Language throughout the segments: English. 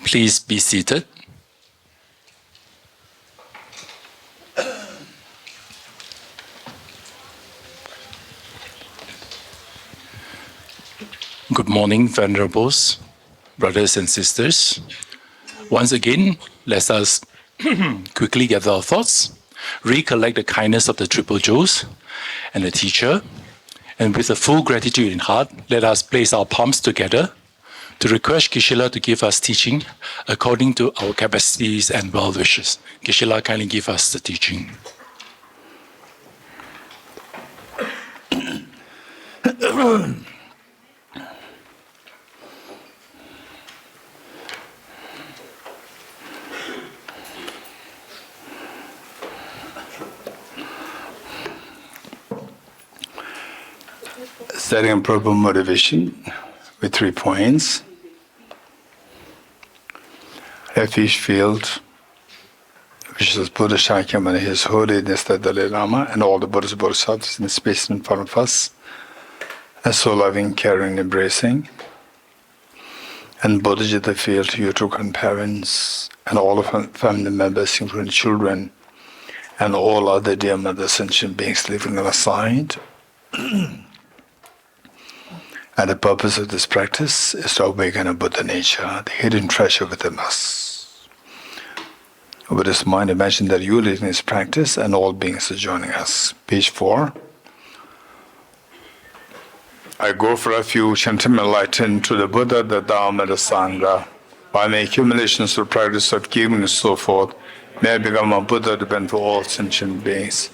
Please be seated. Good morning, venerables, brothers and sisters. Once again, let us quickly gather our thoughts, recollect the kindness of the Triple Jewels and the teacher, and with a full gratitude in heart, let us place our palms together to request Geshe-la to give us teaching according to our capacities and well wishes. Geshe-la, kindly give us the teaching. Setting a proper motivation with 3 points. Refuge field, which is Buddha Shakyamuni, His Holiness the Dalai Lama, and all the Buddhas and Bodhisattvas in the space in front of us, and so loving, caring, embracing. And Bodhicitta field to your true grandparents and all of family members, including children, and all other dear mother sentient beings living on the side. And the purpose of this practice is to awaken a Buddha nature, the hidden treasure within us. With this mind, imagine that you are leading this practice and all beings are joining us. Page 4. I go for refuge and am enlightened to the Buddha, the Dharma, and the Sangha. By my accumulations of practice of giving and so forth, may I become a Buddha to benefit all sentient beings.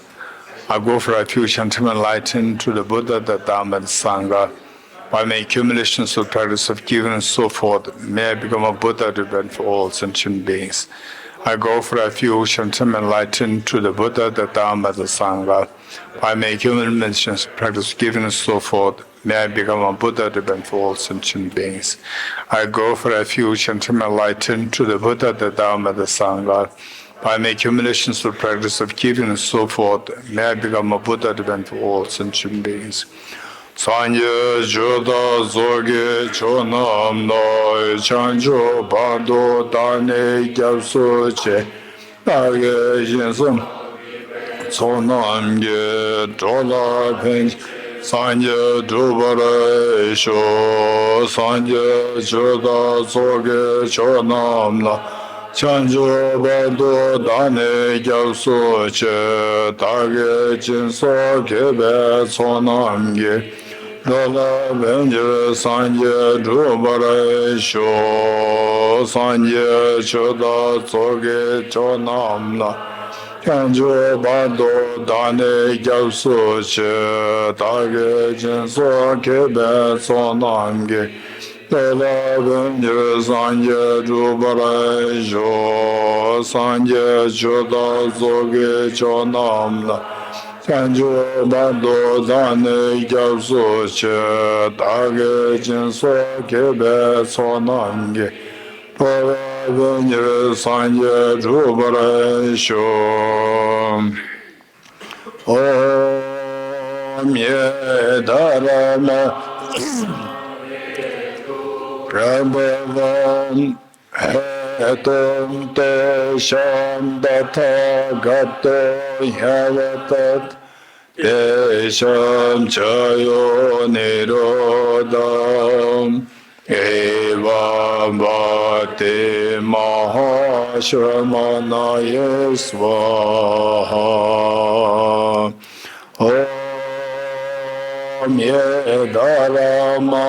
I go for refuge and am enlightened to the Buddha, the Dharma, and the Sangha. By my accumulations of practice of giving and so forth, may I become a Buddha to benefit all sentient beings. I go for refuge and am enlightened to the Buddha, the Dharma, the Sangha. By my accumulations of practice of giving and so forth, may I become a Buddha to benefit all sentient beings. I go for refuge and am enlightened to the Buddha, the Dharma, the Sangha. By my accumulations of practice of giving and so forth, may I become a Buddha to benefit all sentient beings. Sanye joda zoge chonam noi chanjo bado dane gyapso che dage jinsum sonam ge dola penj sanye dubara sho sanye joda zoge chonam la chanjo bado dane gyapso che dage jinso gebe sonam ge Dola benje sanje drubara sho sanje choda soge chonamla kanjo bado dane gyapso che tage jinso kebe sonamge Dola benje sanje drubara sho sanje choda soge chonamla Sanjo bado dane gyapso che dage jinso kebe sonamge Pora venye sanje drubara sho Om ye dharma Prabhavam Etam te shandata gato yavatat Desham chayo nirodam Evam bhakti mahashramanaya svaha Om ye dharma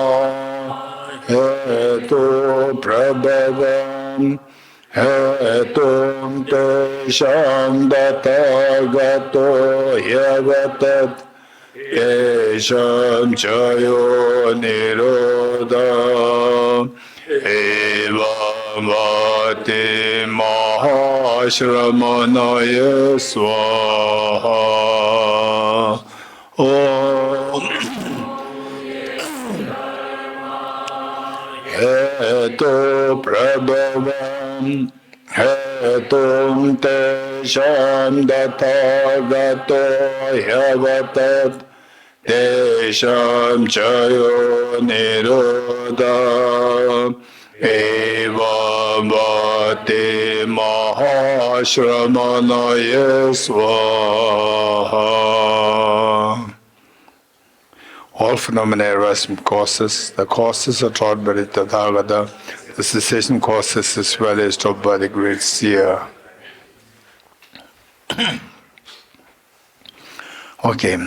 Hetu prabhavam Hetum te shandata gato yavatat Yesham chayo nirodha Evam bhakti mahashramanaya svaha Om Hetu prabhavam Hetum te shandata gato yavatat Desham chayo nirodha Evam Bhakti Mahashramanaya Swaha. All phenomena arise from causes. The causes are taught by the Tathagata. The cessation causes as well as taught by the great seer. Okay.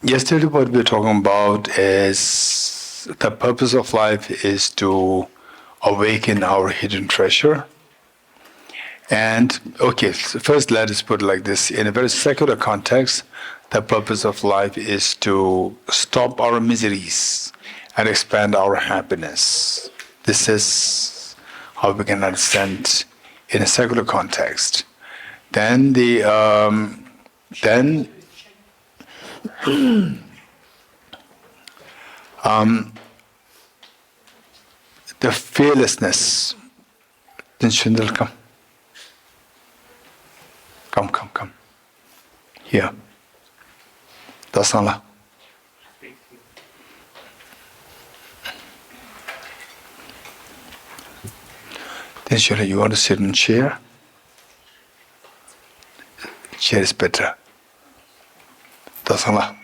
Yesterday what we were talking about is the purpose of life is to awaken our hidden treasure. And okay, so first let us put it like this. In a very secular context, the purpose of life is to stop our miseries and expand our happiness. This is how we can understand in a secular context. Then the fearlessness. Then Shindal, come. Come. Here. Dasala. Then Shindal, you want to sit in chair? Chair is better. Dasala.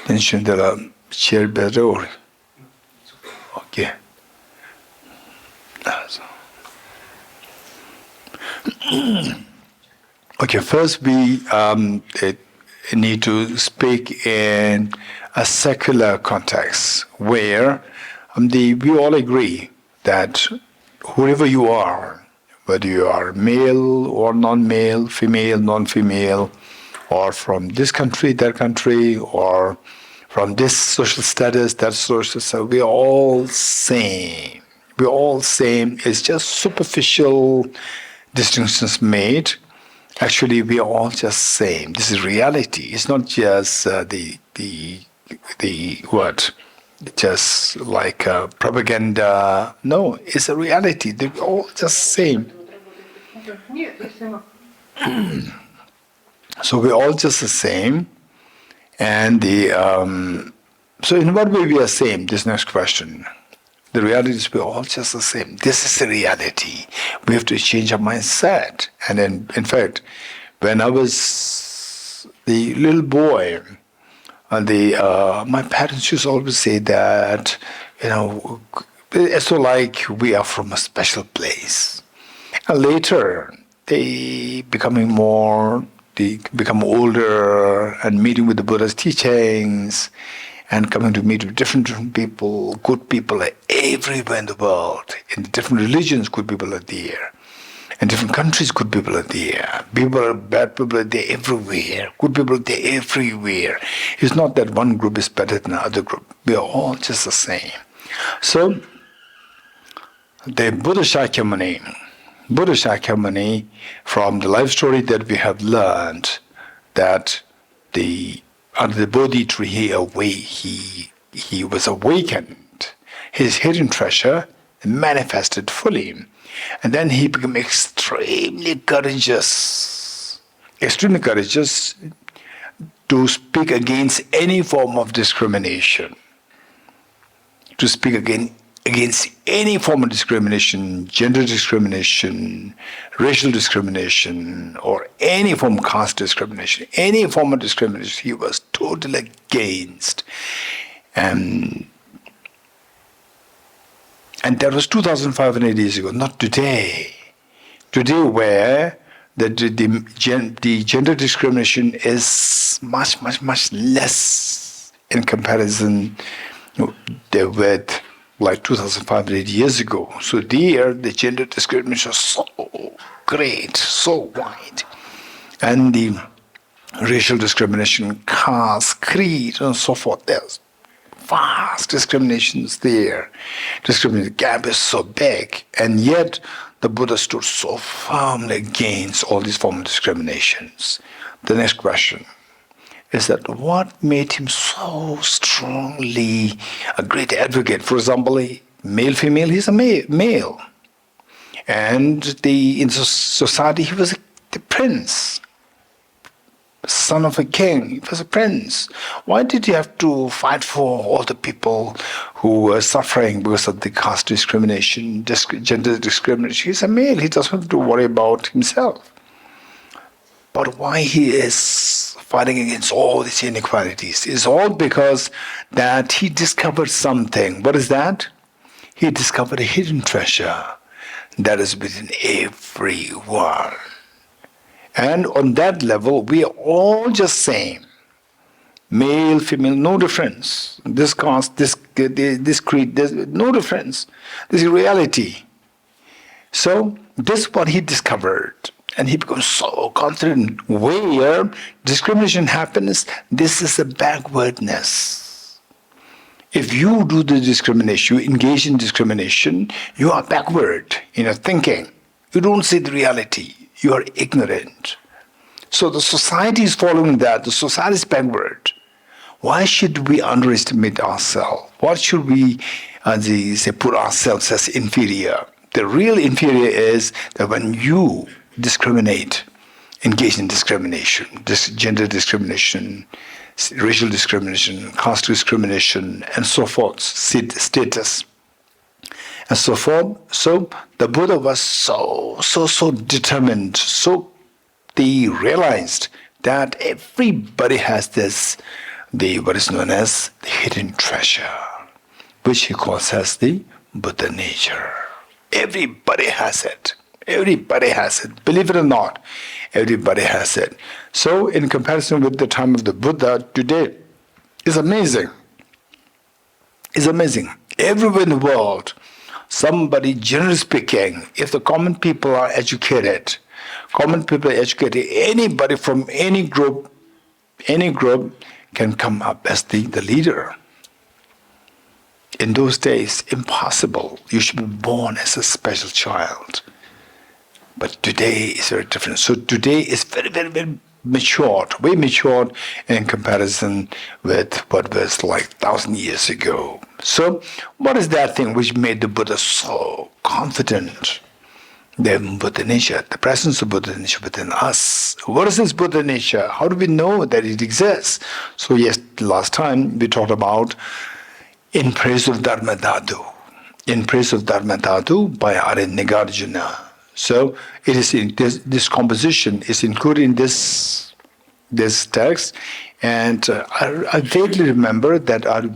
Then Shindal, chair better or? Okay. Okay, first we need to speak in a secular context where we all agree that whoever you are, whether you are male or non-male, female, non-female, or from this country, that country, or from this social status, that social status, we're all same. We're all same. It's just superficial distinctions made. Actually, we are all just same. This is reality. It's not just the what, just like propaganda. No, it's a reality. They're all just same. So we're all just the same, and so in what way we are same? This next question. The reality is we're all just the same. This is the reality. We have to change our mindset. And in fact, when I was the little boy, my parents used to always say that, it's so like we are from a special place. And later, they become older and meeting with the Buddha's teachings, and coming to meet with different people, good people are everywhere in the world. In different religions, good people are there. In different countries, good people are there. Bad people are there everywhere. Good people are there everywhere. It's not that one group is better than another group. We are all just the same. So, the Buddha Shakyamuni, from the life story that we have learned, that under the Bodhi tree, he was awakened. His hidden treasure manifested fully. And then he became extremely courageous to speak against any form of discrimination. To speak against any form of discrimination, gender discrimination, racial discrimination, or any form of caste discrimination, any form of discrimination, he was totally against. And that was 2,500 years ago, not today. Today, where the gender discrimination is much less in comparison with like 2,500 years ago. So there, the gender discrimination is so great, so wide. And the racial discrimination, caste, creed, and so forth, there's vast discriminations there. Discrimination gap is so big, and yet the Buddha stood so firmly against all these forms of discriminations. The next question is that what made him so strongly a great advocate? For example, male, female, he's a male. And in society, he was the prince. son of a king. He was a prince. Why did he have to fight for all the people who were suffering because of the caste discrimination, gender discrimination? He's a male. He doesn't have to worry about himself. But why he is fighting against all these inequalities is all because that he discovered something. What is that? He discovered a hidden treasure that is within everyone. And on that level, we are all just same. Male, female, no difference. This caste, this creed, there's no difference. This is reality. So this is what he discovered. And he becomes so confident. Where discrimination happens, this is a backwardness. If you do the discrimination, you engage in discrimination, you are backward in your thinking. You don't see the reality. You are ignorant. So the society is following that. The society is backward. Why should we underestimate ourselves? Why should we put ourselves as inferior? The real inferior is that when you discriminate, engage in discrimination, gender discrimination, racial discrimination, caste discrimination, and so forth, status, and so forth. So the Buddha was so determined, so they realized that everybody has this, what is known as the hidden treasure, which he calls as the Buddha nature. Everybody has it. Everybody has it. Believe it or not, everybody has it. So in comparison with the time of the Buddha, today is amazing. It's amazing. Everywhere in the world, somebody, generally speaking, if the common people are educated, anybody from any group can come up as the leader. In those days, impossible. You should be born as a special child. But today is very different. So today is very, very, very matured, way matured in comparison with what was like 1,000 years ago. So what is that thing which made the Buddha so confident? The Buddha nature, the presence of Buddha nature within us. What is this Buddha nature? How do we know that it exists? So yes, last time we talked about In Praise of Dharma Dhatu. In Praise of Dharma Dhatu by Nagarjuna. So it is in this composition is included in this text, and I vaguely remember that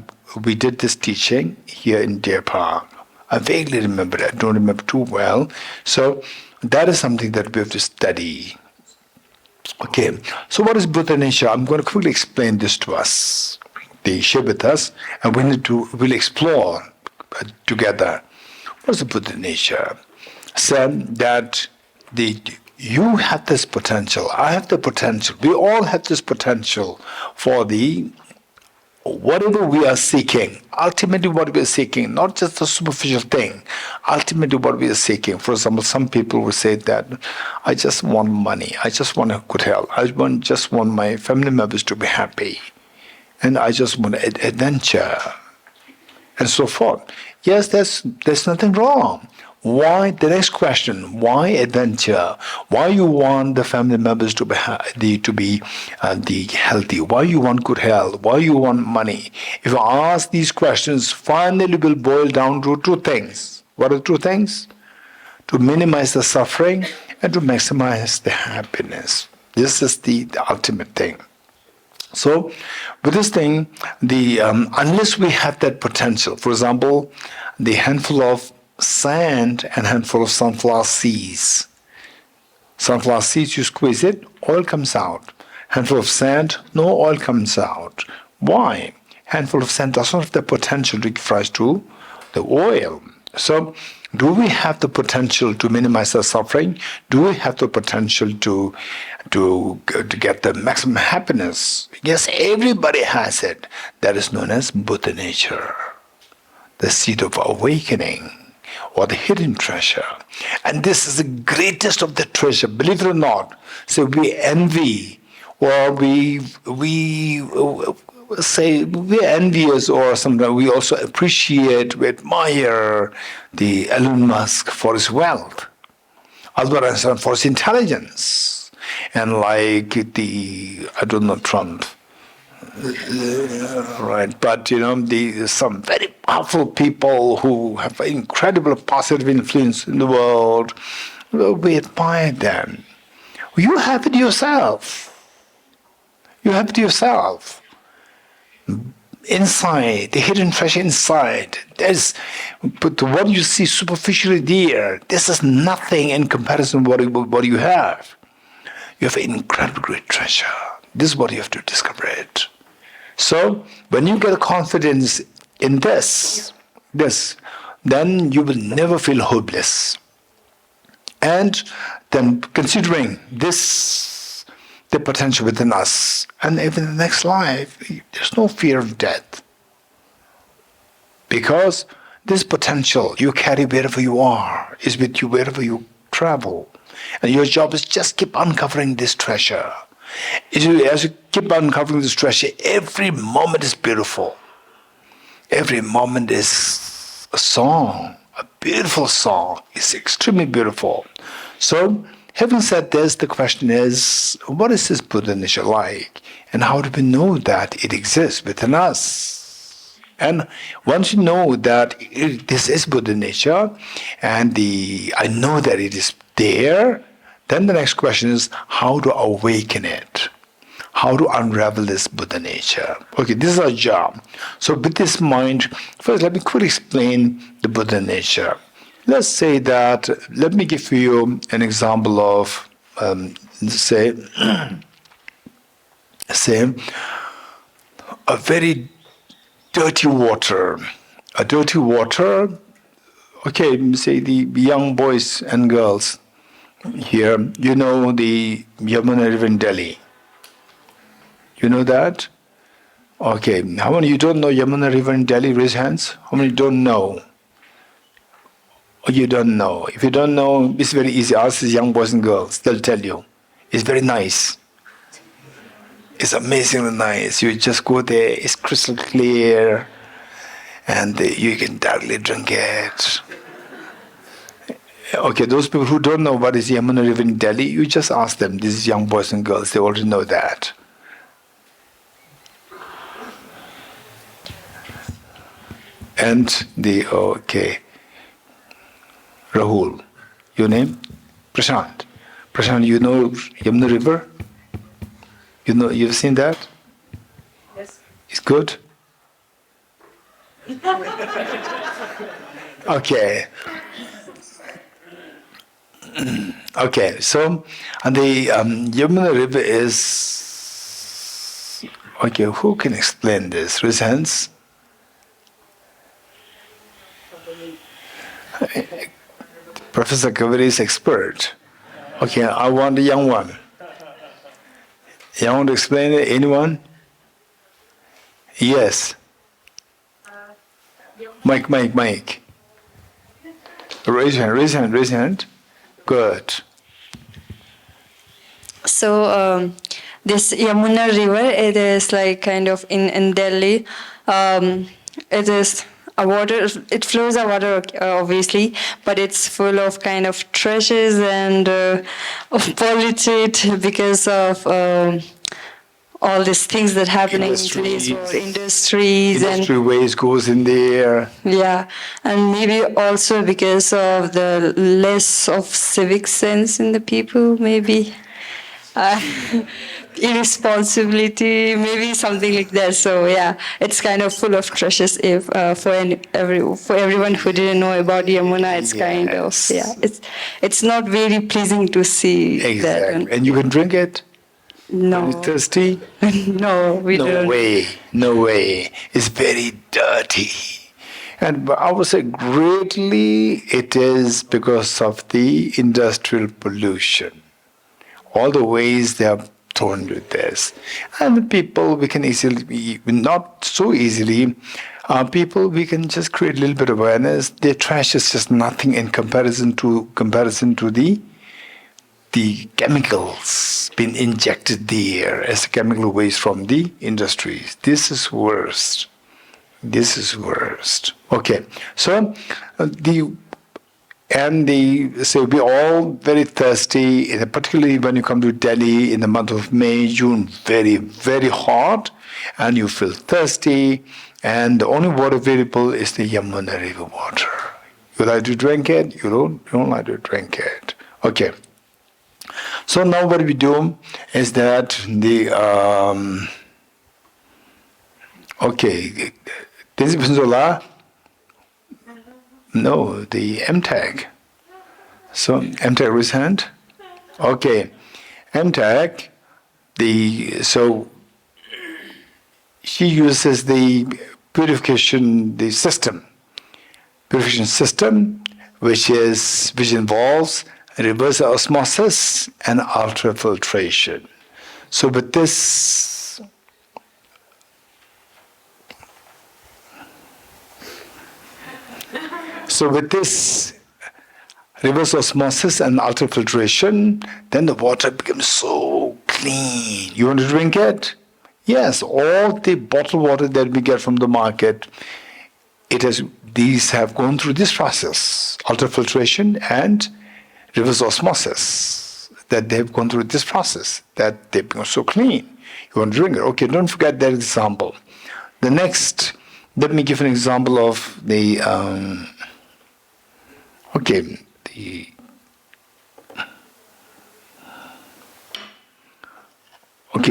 we did this teaching here in Deer Park. I vaguely remember it. I don't remember too well. So that is something that we have to study. Okay. So what is Buddha nature? I'm going to quickly explain this to us. They share with us, and we'll explore together. What is the Buddha nature? So that you have this potential, I have the potential, we all have this potential for whatever we are seeking, ultimately what we are seeking, not just a superficial thing, ultimately what we are seeking. For example, some people will say that I just want money, I just want a good health, I just want my family members to be happy, and I just want adventure, and so forth. Yes, there's nothing wrong. Why? The next question: why adventure? Why you want the family members to be healthy? Why you want good health? Why you want money? If you ask these questions, finally will boil down to two things. What are two things? To minimize the suffering and to maximize the happiness. This is the ultimate thing. So, with this thing, unless we have that potential, for example, the handful of sand and handful of sunflower seeds. Sunflower seeds, you squeeze it, oil comes out. Handful of sand, no oil comes out. Why? Handful of sand does not have the potential to give rise to the oil. So, do we have the potential to minimize the suffering? Do we have the potential to get the maximum happiness? Yes, everybody has it. That is known as Buddha nature, the seed of awakening, or the hidden treasure. And this is the greatest of the treasure, believe it or not. So we envy, or we say we're envious, or sometimes we also appreciate, we admire the Elon Musk for his wealth, Albert Einstein for his intelligence, and like I don't know, Trump. Right, but some very powerful people who have incredible positive influence in the world. Well, we admire them. You have it yourself. You have it yourself. Inside, the hidden treasure inside. But what you see superficially there, this is nothing in comparison to what you have. You have an incredible great treasure. This is what you have to discover it. So, when you get confidence in this, then you will never feel hopeless. And then considering this, the potential within us, and even in the next life, there's no fear of death. Because this potential you carry wherever you are, is with you wherever you travel. And your job is just keep uncovering this treasure. As you keep uncovering this treasure, every moment is beautiful. Every moment is a song, a beautiful song. It's extremely beautiful. So, having said this, the question is, what is this Buddha nature like? And how do we know that it exists within us? And once you know that this is Buddha nature, and I know that it is there, then the next question is how to awaken it, how to unravel this Buddha nature. Okay, this is our job. So with this mind, first let me quickly explain the Buddha nature. Let's say that, let me give you an example of, say a very dirty water. A dirty water, okay, say the young boys and girls here, you know the Yamuna River in Delhi. You know that? Okay, how many of you don't know Yamuna River in Delhi? Raise hands. How many don't know? Or you don't know? If you don't know, it's very easy. Ask these young boys and girls. They'll tell you. It's very nice. It's amazingly nice. You just go there. It's crystal clear. And you can directly drink it. Okay, those people who don't know what is Yamuna River in Delhi, you just ask them. These young boys and girls, they already know that. And okay. Rahul, your name? Prashant. Prashant, you know Yamuna River? You've seen that? Yes. It's good? Okay. Okay, so and the Yamuna River is, okay, who can explain this? Raise hands. Professor Kaveri is expert. Okay, I want a young one. You want to explain it? Anyone? Yes. Mike. Raise hand. Good. So this Yamuna River, it is like kind of in Delhi. It is a water. It flows a water, obviously, but it's full of kind of treasures and polluted because of all these things that happening in today's world, industries Industry waste goes in there. Yeah, and maybe also because of the less of civic sense in the people, maybe irresponsibility, maybe something like that. So yeah, it's kind of full of treasures. If for everyone who didn't know about Yamuna, it's kind of it's not very pleasing to see. Exactly, that. and you can drink it. No. Are you thirsty? No, we don't. No way. It's very dirty. And I would say greatly it is because of the industrial pollution. All the ways they have thrown with this. And the people, we can easily, not so easily, people, we can just create a little bit of awareness. Their trash is just nothing in comparison to the chemicals being injected there as chemical waste from the industries. This is worst. Okay, so so we're all very thirsty, particularly when you come to Delhi in the month of May, June, very, very hot, and you feel thirsty, and the only water available is the Yamuna River water. You like to drink it, you don't like to drink it. Okay. So now what we do is that this is no, the MTAG. So MTAG raise hand. Okay, MTAG. So she uses the purification system, which involves reverse osmosis and ultrafiltration. So with this, reverse osmosis and ultrafiltration, then the water becomes so clean. You want to drink it? Yes, all the bottled water that we get from the market, these have gone through this process, ultrafiltration and reverse osmosis, that they've gone through this process, that they become so clean. You want to drink it? Okay, don't forget that example. The next, let me give an example of the,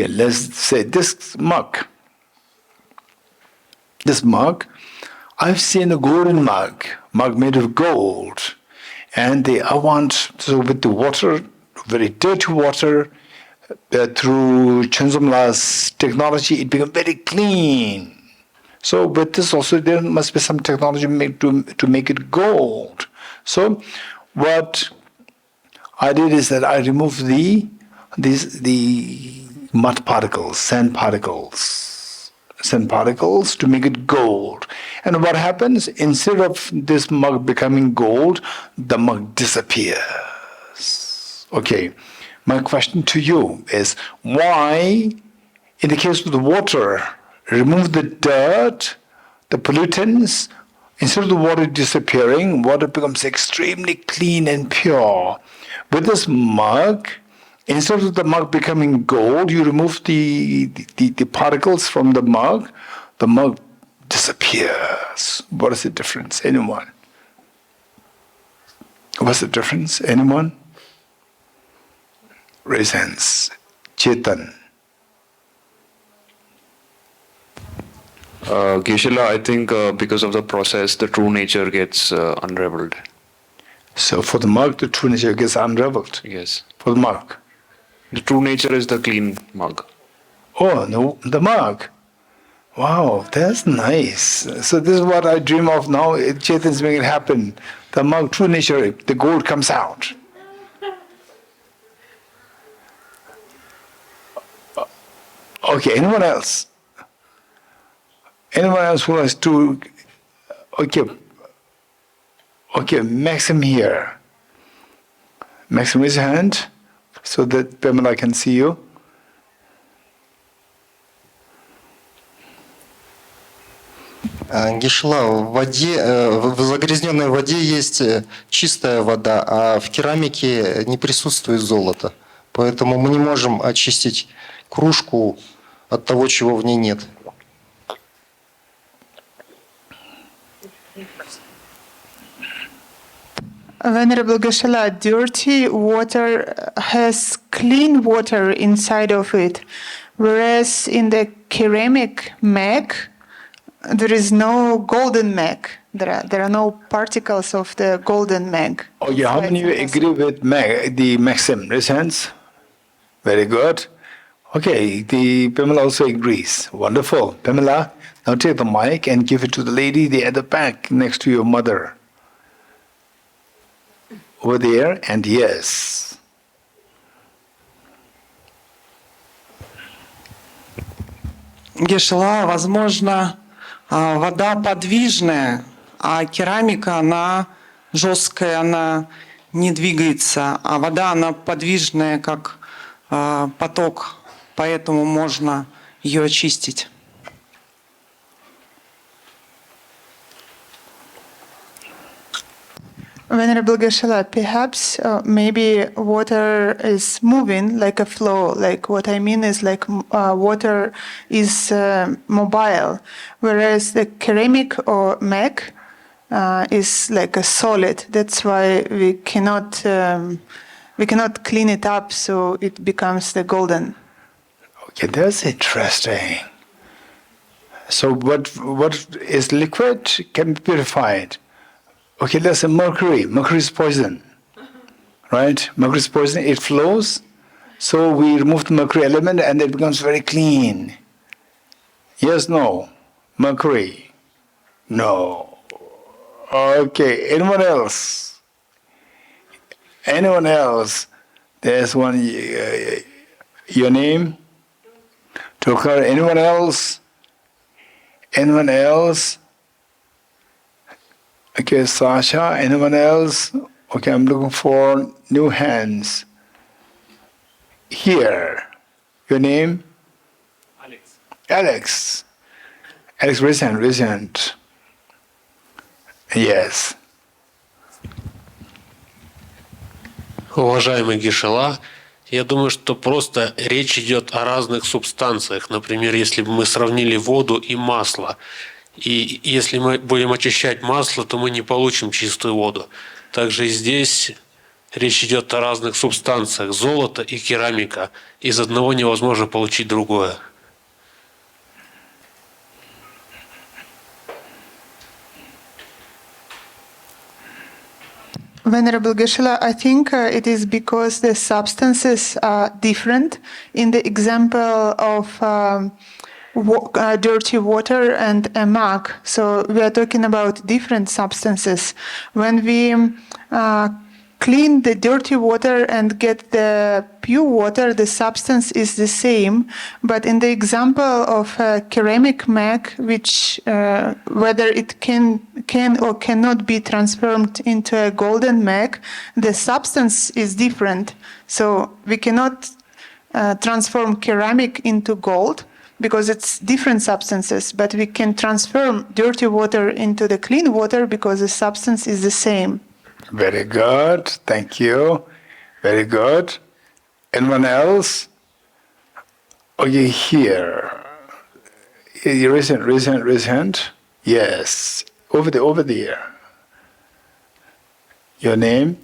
let's say this mug. I've seen a golden mug made of gold. And so with the water, very dirty water, through Chenzomla's technology, it became very clean. So with this also, there must be some technology to make it gold. So what I did is that I removed the mud particles, sand particles to make it gold. And what happens? Instead of this mug becoming gold, the mug disappears. Okay, my question to you is, why, in the case of the water, remove the dirt, the pollutants, instead of the water disappearing, water becomes extremely clean and pure. With this mug, instead of the mug becoming gold, you remove the particles from the mug disappears. What is the difference? Anyone? What's the difference? Anyone? Raise hands. Chetan. Geshe-la, I think because of the process, the true nature gets unraveled. So for the mug, the true nature gets unraveled? Yes. For the mug? The true nature is the clean mug. Oh, no, the mug. Wow, that's nice. So this is what I dream of now. Chetan's making it happen. The mug, true nature, the gold comes out. Okay, anyone else? Anyone else who wants to? Okay, Maxim here. Maxim, raise your hand so that Pamela can see you. Гешла, в загрязненной воде есть чистая вода, а в керамике не присутствует золото. Поэтому мы не можем очистить кружку от того, чего в ней нет. Venerable Geshe-la, dirty water has clean water inside of it, whereas in the ceramic mug, there is no golden mug. There are no particles of the golden mug. Oh yeah, how many of you agree with the Maxim? Raise hands. Very good. Okay, the Pamela also agrees. Wonderful. Pamela, now take the mic and give it to the lady at the back next to your mother. Over there, and yes. Geshe-la, возможно, вода подвижная, а керамика, она жесткая, она не двигается, а вода, она подвижная, как поток, поэтому можно ее очистить. Venerable Geshe-la, perhaps maybe water is moving like a flow. Like what I mean is like water is mobile, whereas the ceramic or mech is like a solid. That's why we cannot clean it up so it becomes the golden. Okay, that's interesting. So what is liquid can be purified. Okay, let's say mercury. Mercury is poison, right? Mercury is poison. It flows. So we remove the mercury element and it becomes very clean. Yes, no. Mercury. No. Okay, anyone else? Anyone else? There's one, your name? Tokar, anyone else? Anyone else? Okay, Sasha, anyone else? Okay, I'm looking for new hands. Here. Your name? Alex. Alex, raise hand. Yes. Уважаемый Гешела, я думаю, что просто речь идет о разных субстанциях. Например, если бы мы сравнили воду и масло, и если мы будем очищать масло, то мы не получим чистую воду. Также и здесь речь идет о разных субстанциях. Золото и керамика. Из одного невозможно получить другое. Venerable Geshe-la, I think it is because the substances are different. In the example of dirty water and a mug, so we are talking about different substances. When we clean the dirty water and get the pure water, the substance is the same. But in the example of a ceramic mug, which whether it can or cannot be transformed into a golden mug, the substance is different. So we cannot transform ceramic into gold because it's different substances, but we can transform dirty water into the clean water because the substance is the same. Very good. Thank you. Very good. Anyone else? Okay, here. Raise hand. Yes. Over there. Your name?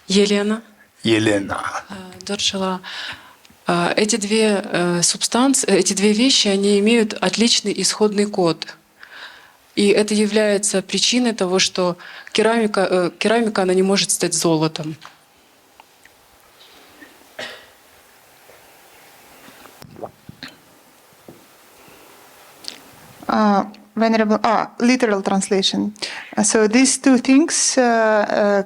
Елена. Елена. Доршила. Эти две субстанции, эти две вещи, они имеют отличный исходный код. И это является причиной того, что керамика она не может стать золотом. Venerable, literal translation. So these two things,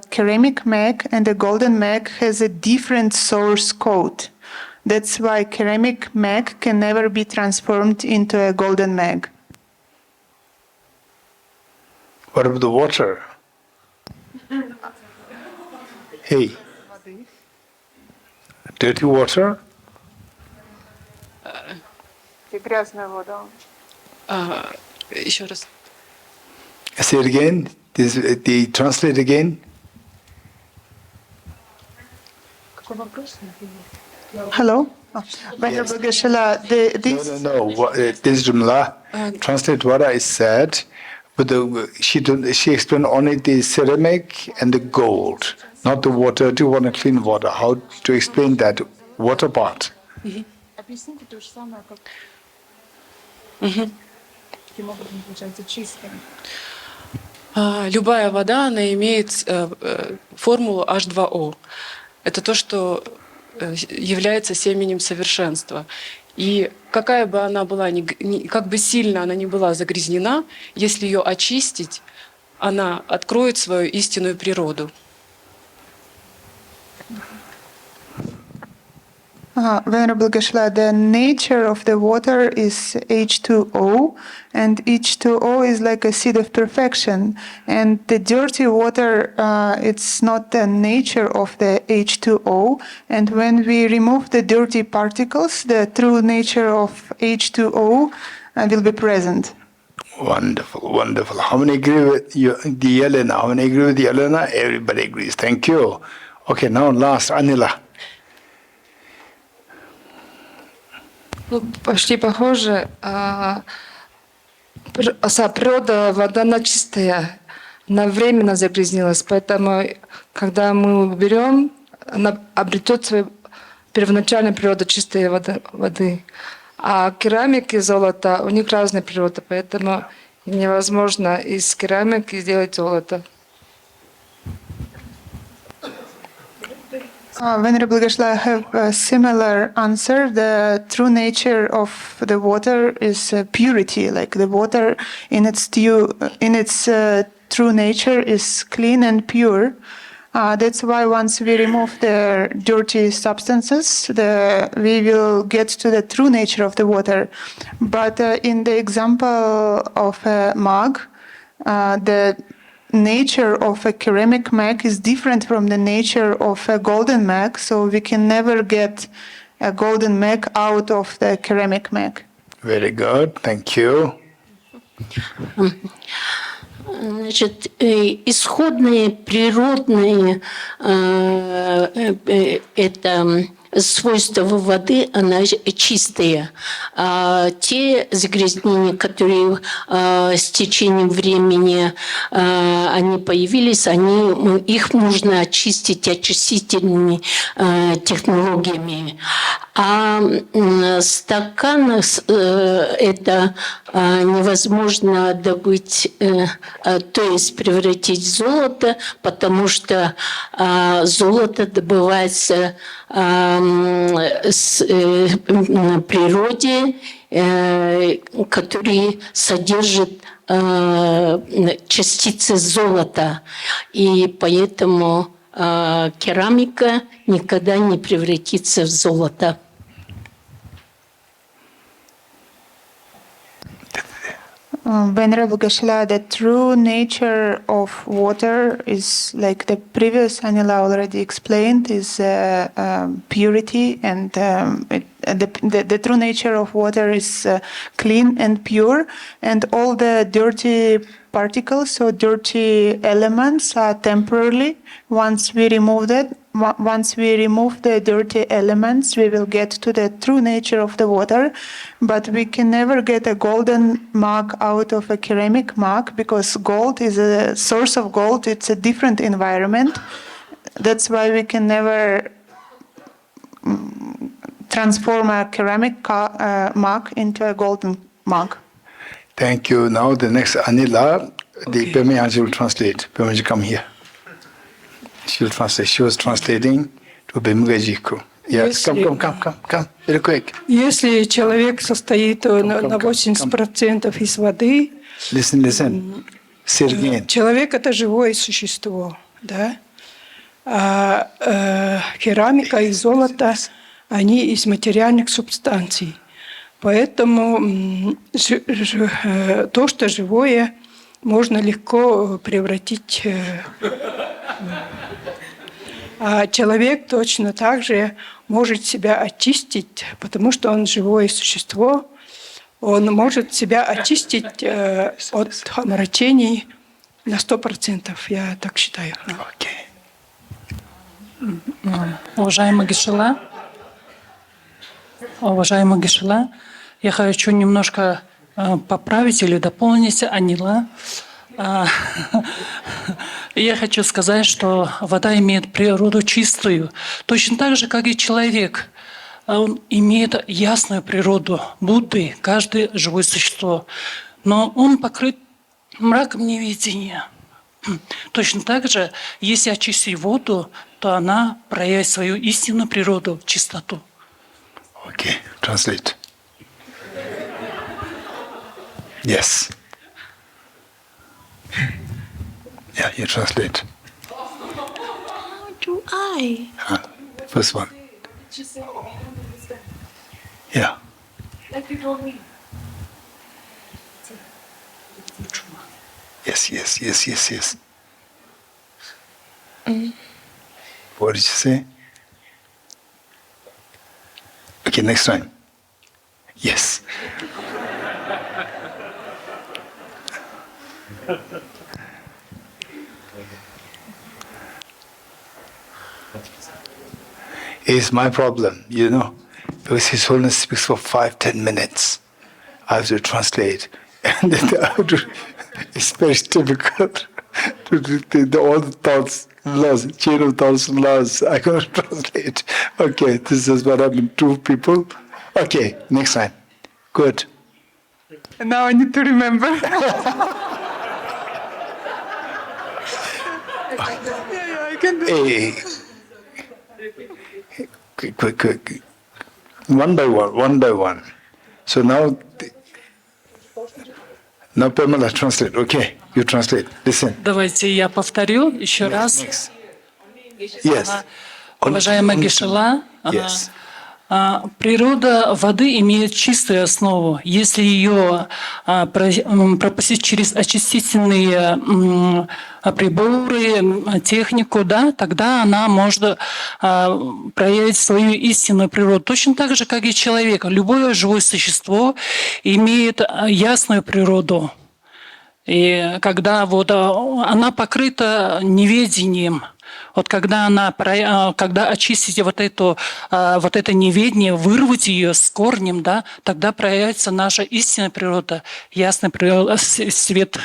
ceramic mug and the golden mug, has a different source code. That's why ceramic mug can never be transformed into a golden mug. What about the water? Hey. Dirty water? Грязная вода. Еще раз. Say it again. The translate again. Hello? Venerable Geshe-la, No. This is Jumla. Translate what I said. But she explained only the ceramic and the gold, not the water. Do you want to clean water? How to explain that water part? Объясните то же самое, как таким образом получается чистым. Любая вода, она имеет формулу H2O. Это то, что является семенем совершенства. И какая бы она была, как бы сильно она ни была загрязнена, если ее очистить, она откроет свою истинную природу. Venerable Geshe-la, the nature of the water is H2O, and H2O is like a seed of perfection. And the dirty water, it's not the nature of the H2O. And when we remove the dirty particles, the true nature of H2O will be present. Wonderful, wonderful. How many agree with you, the Yelena? How many agree with the Yelena? Everybody agrees. Thank you. Okay, now last, Anila. Ну, почти похоже. Природа, вода, она чистая, она временно загрязнилась, поэтому, когда мы уберем, она обретет свою первоначальную природу чистой воды. А керамика и золото, у них разная природа, поэтому невозможно из керамики сделать золото. Venerable Geshe-la, I have a similar answer. The true nature of the water is purity. Like the water in its true nature is clean and pure. That's why once we remove the dirty substances, we will get to the true nature of the water. But in the example of a mug, the nature of a ceramic mug is different from the nature of a golden mug, so we can never get a golden mug out of the ceramic mug. Very good. Thank you. Значит, исходные природные это свойства воды, она чистая. Те загрязнения, которые с течением времени они появились, их нужно очистить очистительными технологиями. А стакан это невозможно добыть, то есть превратить в золото, потому что золото добывается в природе, которые содержат частицы золота, и поэтому керамика никогда не превратится в золото. Venerable Geshe-la, the true nature of water is, like the previous Anila already explained, is purity, and the true nature of water is clean and pure, and all the dirty particles or dirty elements are temporarily. Once we remove the dirty elements, we will get to the true nature of the water. But we can never get a golden mug out of a ceramic mug, because gold is a source of gold. It's a different environment. That's why we can never transform a ceramic mug into a golden mug. Thank you. Now the next Anila, the Pemayanji will translate. Pemayanji, come here. She will translate. She was translating to Bemgajiku. Yes, come, very quick. Если человек состоит на 80% из воды, Listen. Say it again. Человек – это живое существо, да? А керамика и золото – они из материальных субстанций. Поэтому то, что живое, можно легко превратить. А человек точно так же может себя очистить, потому что он живое существо. Он может себя очистить от омрачений на 100%, я так считаю. Уважаемый Geshe-la, я хочу немножко поправить или дополнить Анила. Я хочу сказать, что вода имеет природу чистую, точно так же, как и человек. Он имеет ясную природу Будды, каждое живое существо. Но он покрыт мраком неведения. Точно так же, если очистить воду, то она проявит свою истинную природу, чистоту. Okay, translate. Yes. Yeah, you translate. How do I? First one. Yeah. Like you told me. Yes. What did you say? Okay, next time. Yes. It's my problem, because His Holiness speaks for 5-10 minutes. I have to translate, and then it's very difficult to do all the thoughts lost, chain of thoughts lost. I cannot translate. Okay, this is what happened. 2 people. Okay, next time. Good. And now I need to remember. I can do Hey, quick. One by one. So now Pamela, translate. Okay, you translate. Listen. Давайте я повторю еще раз. Next. Yes. Уважаемая Гешела, Yes. природа воды имеет чистую основу. Если ее пропустить через очистительные приборы, технику, да, тогда она может проявить свою истинную природу. Точно так же, как и человек. Любое живое существо имеет ясную природу. И когда вот она покрыта неведением, вот когда очистите вот это неведение, вырвать ее с корнем, да, тогда проявится наша истинная природа, ясный свет.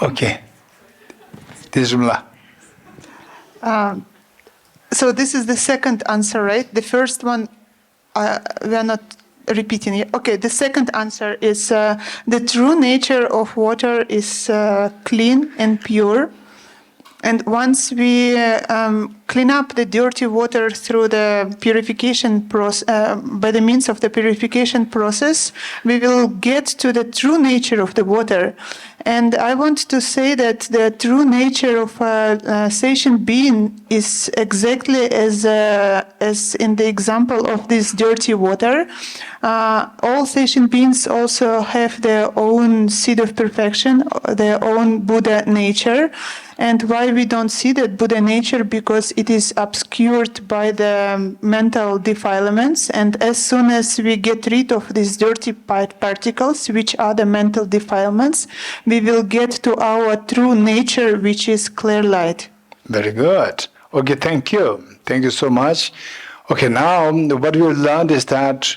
Okay. This is Rumla. So this is the second answer, right? The first one, we are not repeating it. Okay, the second answer is the true nature of water is clean and pure. And once we clean up the dirty water through the purification process, by the means of the purification process, we will get to the true nature of the water. And I want to say that the true nature of a sentient being is exactly as in the example of this dirty water. All sentient beings also have their own seed of perfection, their own Buddha nature. And why we don't see that Buddha nature? Because it is obscured by the mental defilements. And as soon as we get rid of these dirty particles, which are the mental defilements, we will get to our true nature, which is clear light. Very good. Okay, thank you. Thank you so much. Okay, now what we learned is that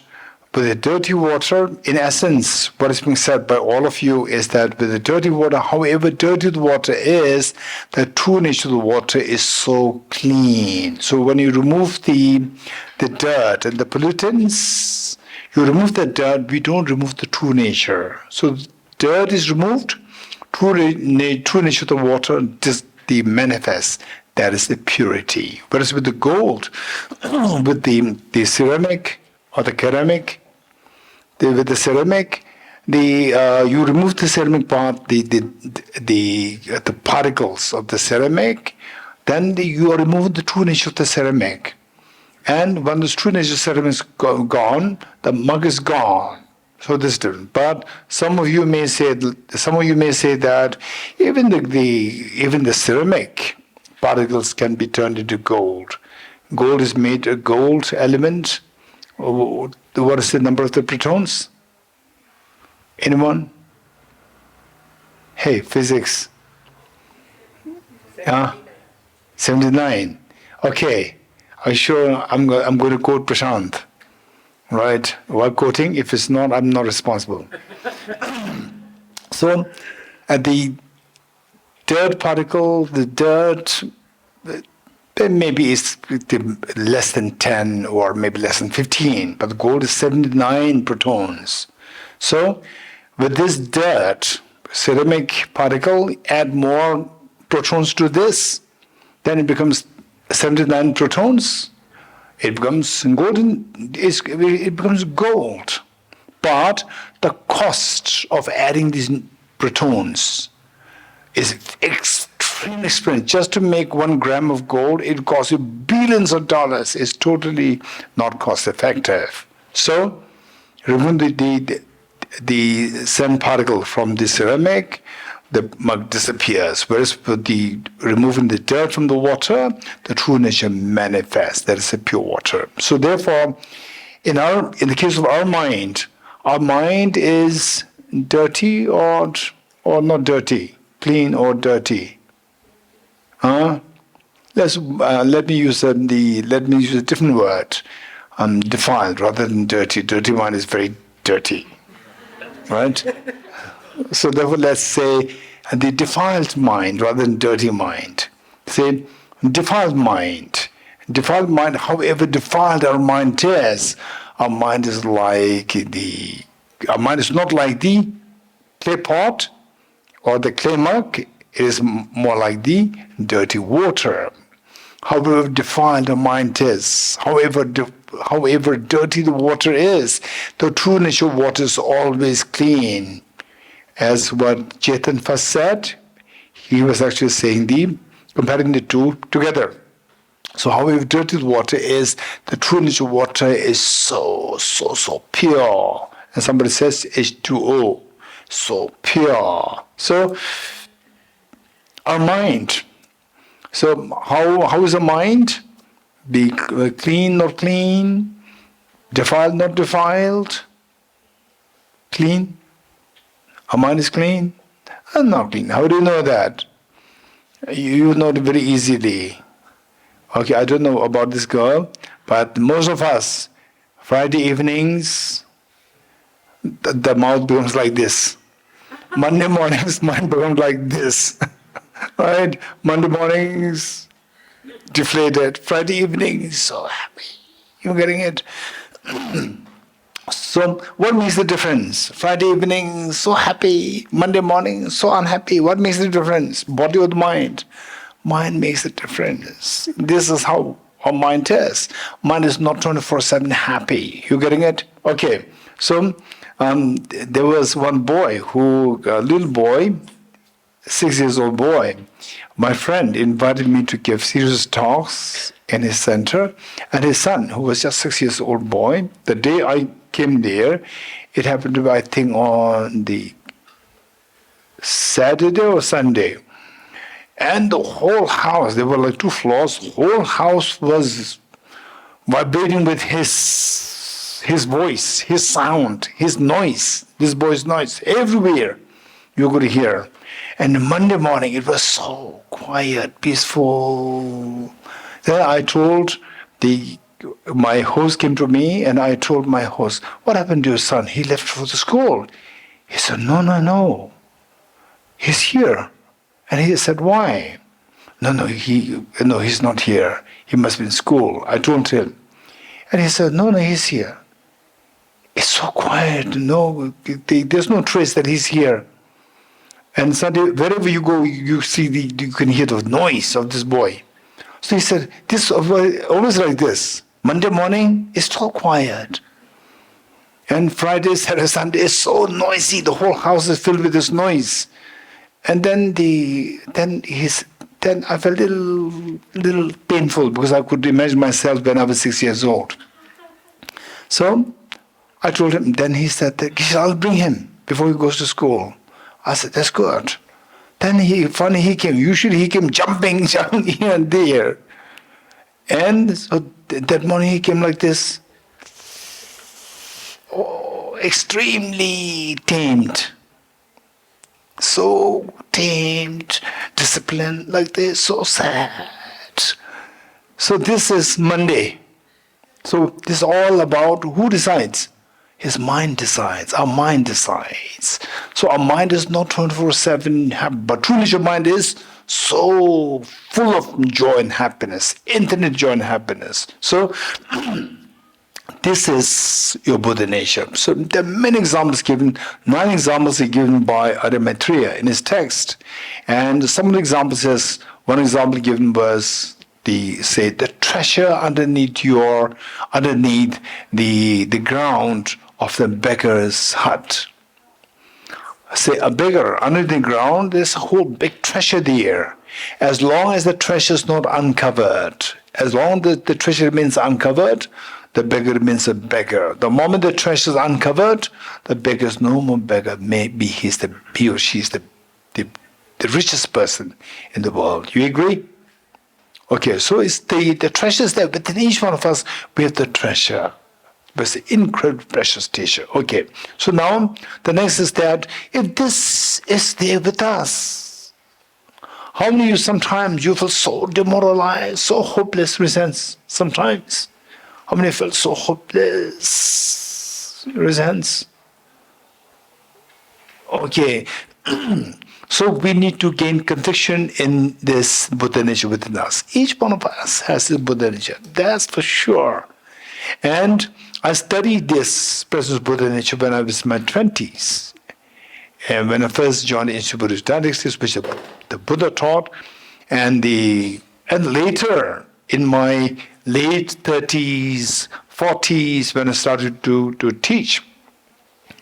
with the dirty water, in essence, what is being said by all of you is that with the dirty water, however dirty the water is, the true nature of the water is so clean. So when you remove the dirt and the pollutants, you remove the dirt, we don't remove the true nature. So dirt is removed, true nature of the water, just the manifest. That is the purity. Whereas with the gold, with the ceramic or the ceramic, with the ceramic, you remove the ceramic part, the particles of the ceramic, then you are removing the true nature of the ceramic. And when the true nature of the ceramic is gone, the mug is gone. So this is different. But some of you may say that even the ceramic particles can be turned into gold. Gold is made a gold element. What is the number of the protons? Anyone? Hey, physics. 79. Okay. I'm sure I'm going to quote Prashant. Right? While quoting, if it's not, I'm not responsible. So, at the dirt particle, maybe it's less than 10 or maybe less than 15, but the gold is 79 protons. So with this dirt, ceramic particle, add more protons to this, then it becomes 79 protons. It becomes golden. It becomes gold. But the cost of adding these protons is extreme. clean experience. Just to make 1 gram of gold, it costs you billions of dollars. It's totally not cost effective. So, remove the sand particle from the ceramic, the mug disappears. Whereas with the removing the dirt from the water, the true nature manifests. That is a pure water. So therefore, in the case of our mind is dirty or not dirty, clean or dirty. Let me use a different word, defiled rather than dirty. Dirty mind is very dirty, right? So therefore, let's say the defiled mind rather than dirty mind. Say defiled mind. Defiled mind, however defiled our mind is not like the clay pot or the clay mug. It is more like the dirty water. However defiled our mind is, however dirty the water is, the true nature of water is always clean. As what Chetan first said, he was actually saying comparing the two together. So however dirty the water is, the true nature of water is so pure. And somebody says H2O, so pure. So our mind. So how is the mind? Be clean, not clean, defiled, not defiled, clean. Our mind is clean and not clean. How do you know that? You know it very easily. Okay, I don't know about this girl, but most of us, Friday evenings, the mouth becomes like this. Monday mornings, mind becomes like this. Right? Monday mornings, deflated. Friday evenings, so happy. You're getting it? So, what makes the difference? Friday evening, so happy. Monday morning, so unhappy. What makes the difference? Body or the mind? Mind makes the difference. This is how our mind is. Mind is not 24/7 happy. You getting it? Okay. So, there was one boy a little boy, 6 years old boy. My friend invited me to give serious talks in his center, and his son, who was just 6 years old boy, the day I came there, it happened to be, I think, on the Saturday or Sunday. And the whole house, there were like 2 floors, the whole house was vibrating with his voice, his sound, his noise, this boy's noise, everywhere you could hear. And Monday morning, it was so quiet, peaceful. Then I told my host came to me, and I told my host, "What happened to your son? He left for the school." He said, No. He's here. And he said, "Why?" No, he's not here. He must be in school. I told him. And he said, No, he's here. It's so quiet. No, there's no trace that he's here. And suddenly, wherever you go, you can hear the noise of this boy. So he said, this always like this. Monday morning, it's so quiet. And Friday, Saturday, Sunday is so noisy. The whole house is filled with this noise. And then I felt a little painful because I could imagine myself when I was 6 years old. So I told him. Then he said, "I'll bring him before he goes to school." I said, "That's good." Then he came. Usually he came jumping here and there. And so that morning he came like this. Oh, extremely tamed. So tamed, disciplined, like this, so sad. So this is Monday. So this is all about who decides? His mind decides. Our mind decides. So our mind is not 24/7 happy, but truly your mind is so full of joy and happiness, infinite joy and happiness. So this is your Buddha nature. So there are many examples given. 9 examples are given by Maitreya in his text. And some of the examples says, one example given was the treasure underneath the ground of the beggar's hut. say a beggar under the ground, there's a whole big treasure there. As long as the treasure is not uncovered, as long as the treasure remains uncovered, the beggar remains a beggar. The moment the treasure is uncovered, the beggar is no more beggar. Maybe he or she is the richest person in the world. You agree? Okay, so it's the treasure is there within each one of us. We have the treasure. It's an incredible precious treasure. Okay, so now the next is that if this is there with us, how many of you sometimes you feel so demoralized, so hopeless, resents sometimes? How many feel so hopeless, resents? Okay, so we need to gain conviction in this Buddha nature within us. Each one of us has this Buddha nature, that's for sure. And I studied this precious Buddha nature when I was in my 20s. And when I first joined the Institute of Buddhist Dialectics, which the Buddha taught, and later in my late 30s, 40s, when I started to teach,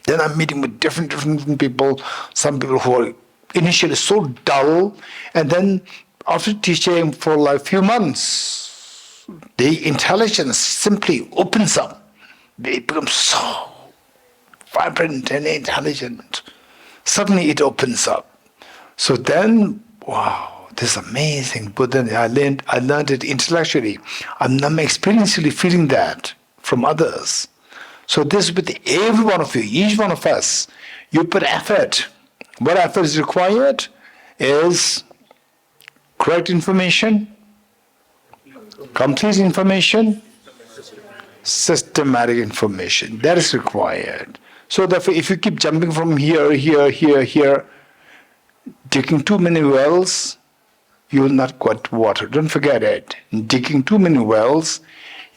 then I'm meeting with different people, some people who are initially so dull, and then after teaching for like a few months, the intelligence simply opens up. They become so vibrant and intelligent. Suddenly it opens up. So then, wow, this is amazing. But then I learned it intellectually. I'm experientially feeling that from others. So this with every one of you, each one of us, you put effort. What effort is required is correct information, complete information, systematic information. That is required. So therefore, if you keep jumping from here, digging too many wells, you will not get water. Don't forget it. Digging too many wells,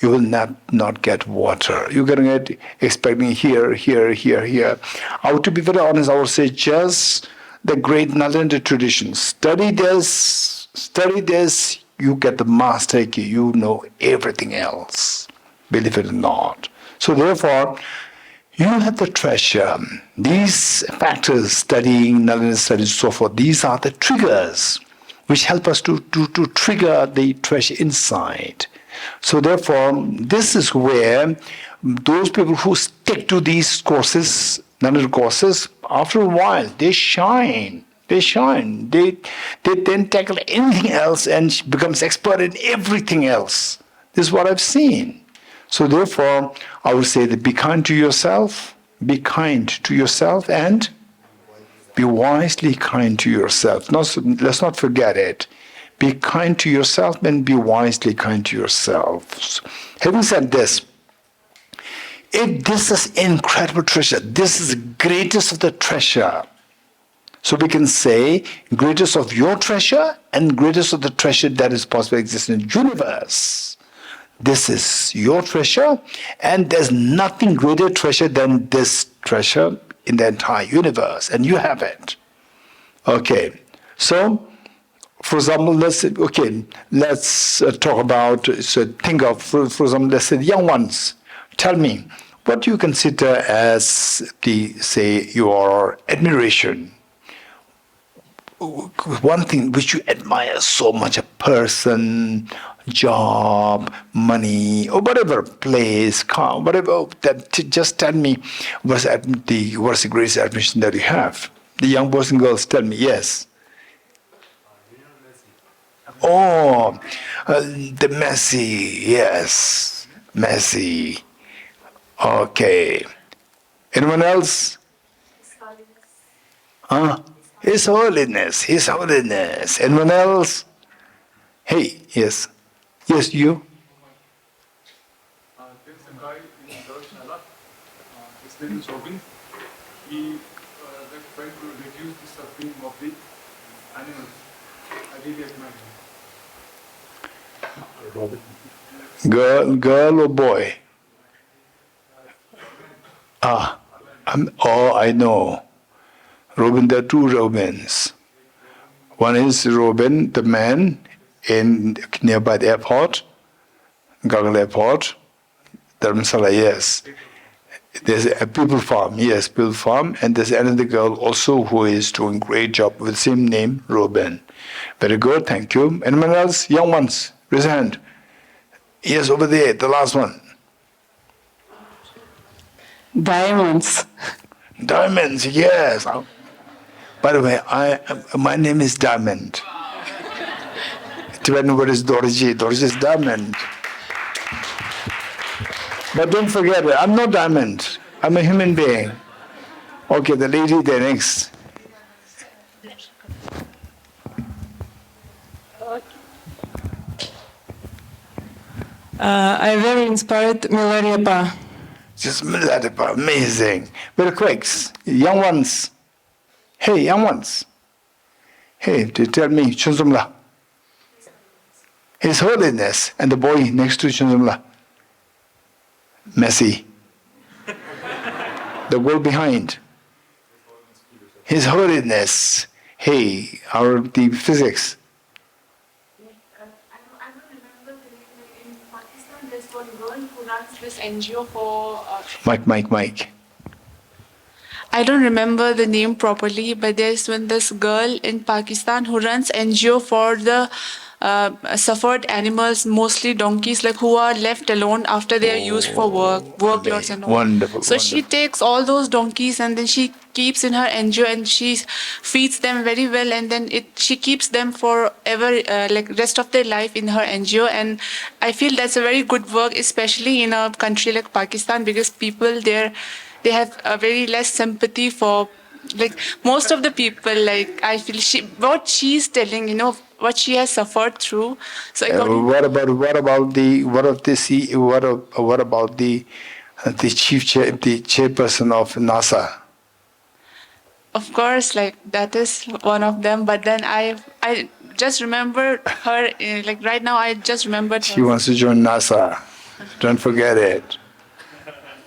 you will not get water. You're going to get expecting here. I would, to be very honest, I would say just the great Nalanda tradition. Study this, you get the master key, you know everything else. Believe it or not. So therefore, you have the treasure. These factors, studying, Nalanda studies, so forth, these are the triggers which help us to trigger the treasure inside. So therefore, this is where those people who stick to these courses, Nalanda courses, after a while, they shine. They then tackle anything else and becomes expert in everything else. This is what I've seen. So therefore, I would say that be kind to yourself, and be wisely kind to yourself. Let's not forget it. Be kind to yourself and be wisely kind to yourself. Having said this, if this is incredible treasure, this is the greatest of the treasure. So we can say greatest of your treasure and greatest of the treasure that is possible to exist in the universe. This is your treasure, and there's nothing greater treasure than this treasure in the entire universe, and you have it. Okay, so for example, let's talk about. So think of, for example, let's say the young ones. Tell me, what do you consider as your admiration? One thing which you admire so much, a person, job, money, or whatever, place, car, whatever, just tell me what's the greatest admiration that you have. The young boys and girls, tell me, yes. Oh, the Messi, yes, Messi. Okay. Anyone else? His Holiness. Anyone else? Hey, yes. Yes, you? There's a guy in Dharamshala, his name is Robin. He trying to reduce the suffering of the animals. I really admire him. Girl or boy? I know. Robin, there are two Robins. One is Robin, the man in nearby the airport, Gagal Airport, Dharamsala, yes. There's a people farm, yes, people farm, and there's another girl also who is doing great job with same name, Robin. Very good, thank you. Anyone else? Young ones, raise a hand. Yes, over there, the last one. Diamonds. Diamonds, yes. By the way, my name is Diamond. Depending what is Dorji. Dorji is Diamond. But don't forget it, I'm not Diamond. I'm a human being. Okay, the lady there next. I very inspired Milarepa. Just amazing. Very quick. Young ones. Hey, young ones. Hey, they tell me, Chunzumla. His Holiness and the boy next to Chunzumla. Messi. The girl behind. His Holiness. Hey, the physics. I don't remember the name. In Pakistan, there's one girl who runs this NGO for. Mike. I don't remember the name properly, but there's this girl in Pakistan who runs NGO for the suffered animals, mostly donkeys, like who are left alone after they are used for workloads and all. Wonderful. So she takes all those donkeys and then she keeps in her NGO and she feeds them very well, and then she keeps them forever, like rest of their life in her NGO. And I feel that's a very good work, especially in a country like Pakistan, because people there, they have a very less sympathy for, like, most of the people. Like, I feel what she's telling, what she has suffered through. So What about the chairperson of NASA? of course, like, that is one of them. But then I just remember her. Like right now, I just remembered She her. wants to join NASA. Don't forget it.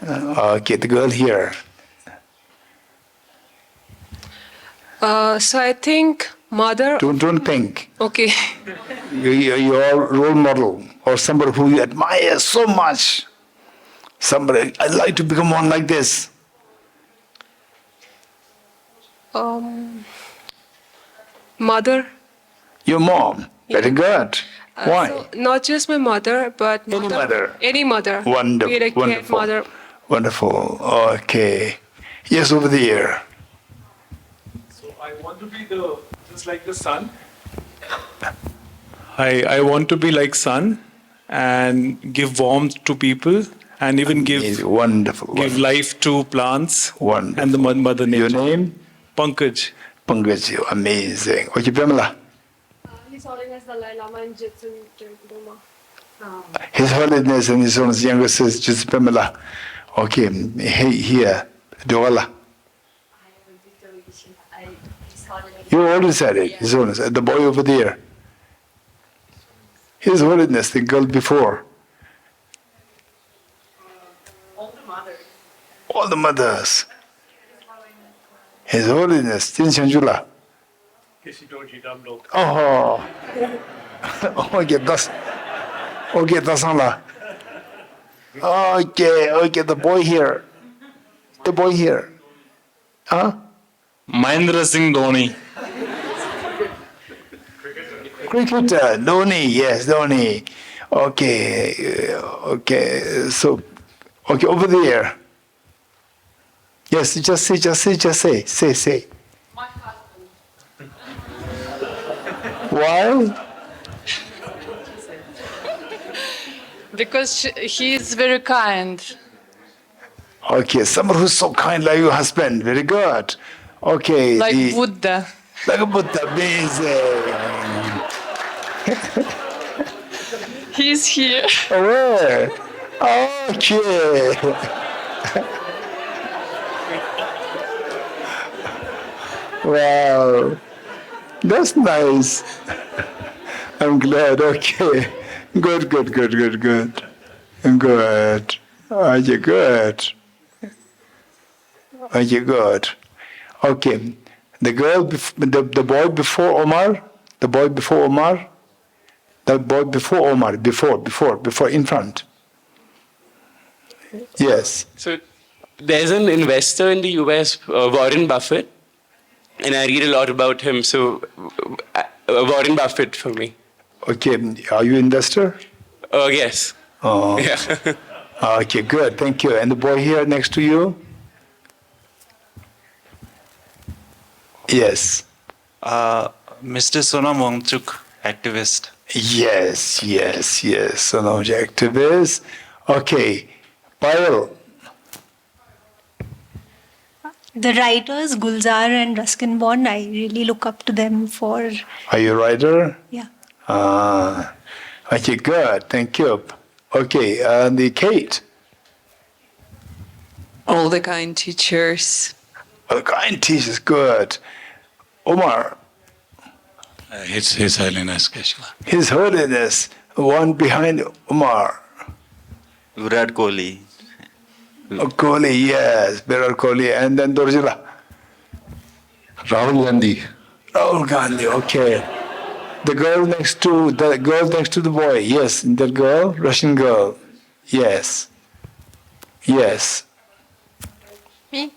Okay, the girl here. So I think mother. Don't think. Okay. Your role model or somebody who you admire so much. Somebody, I'd like to become one like this. Mother. Your mom. Very good. Why? So not just my mother, but Any mother. Any mother. Wonderful. Be it a kid, Wonderful. mother. Wonderful. Okay. Yes, over there. So I want to be just like the sun. I want to be like sun and give warmth to people and even give life to plants and the mother nature. Your name? Pankaj. Pankaj, amazing. Okay, Pamela. His Holiness Dalai Lama and Jetsun Doma. His Holiness and His Holiness younger sister, just Pamela. Okay, hey, here, Doala. You already said it, His Holiness. The boy over there. His Holiness, the girl before. All the mothers. His Holiness, Tin Chanjula. Oh, okay, that's all. Okay, the boy here. Huh? Mahendra Singh Dhoni. Cricketer, Dhoni, yes, Dhoni. Okay, so, okay, over there. Yes, just say. My husband. Why? Because he is very kind. Okay, someone who's so kind like your husband. Very good. Okay. Like Buddha. Like a Buddha, amazing. He's here. Where? Okay. Wow. That's nice. I'm glad. Okay. Good. Okay, good. Okay, good. Okay. The boy before Omar, before in front. Yes. So there's an investor in the US, Warren Buffett, and I read a lot about him. So, Warren Buffett for me. Okay, are you investor? Yes. Oh. Yeah. Okay, good. Thank you. And the boy here next to you? Yes. Mr. Sonam Wangchuk, activist. Yes. Sonoj activist. Okay. Payal. The writers Gulzar and Ruskin Bond, I really look up to them for. Are you a writer? Yeah. Okay, good. Thank you. Okay, the Kate. All the kind teachers. All the kind teachers, good. Omar. His Holiness Keshla. His Holiness, one behind Umar. Virat Kohli. Kohli, yes, Virat Kohli, and then Dorjila. Rahul Gandhi. Rahul Gandhi, okay. The girl next to the boy, yes, that girl, Russian girl, yes. Me?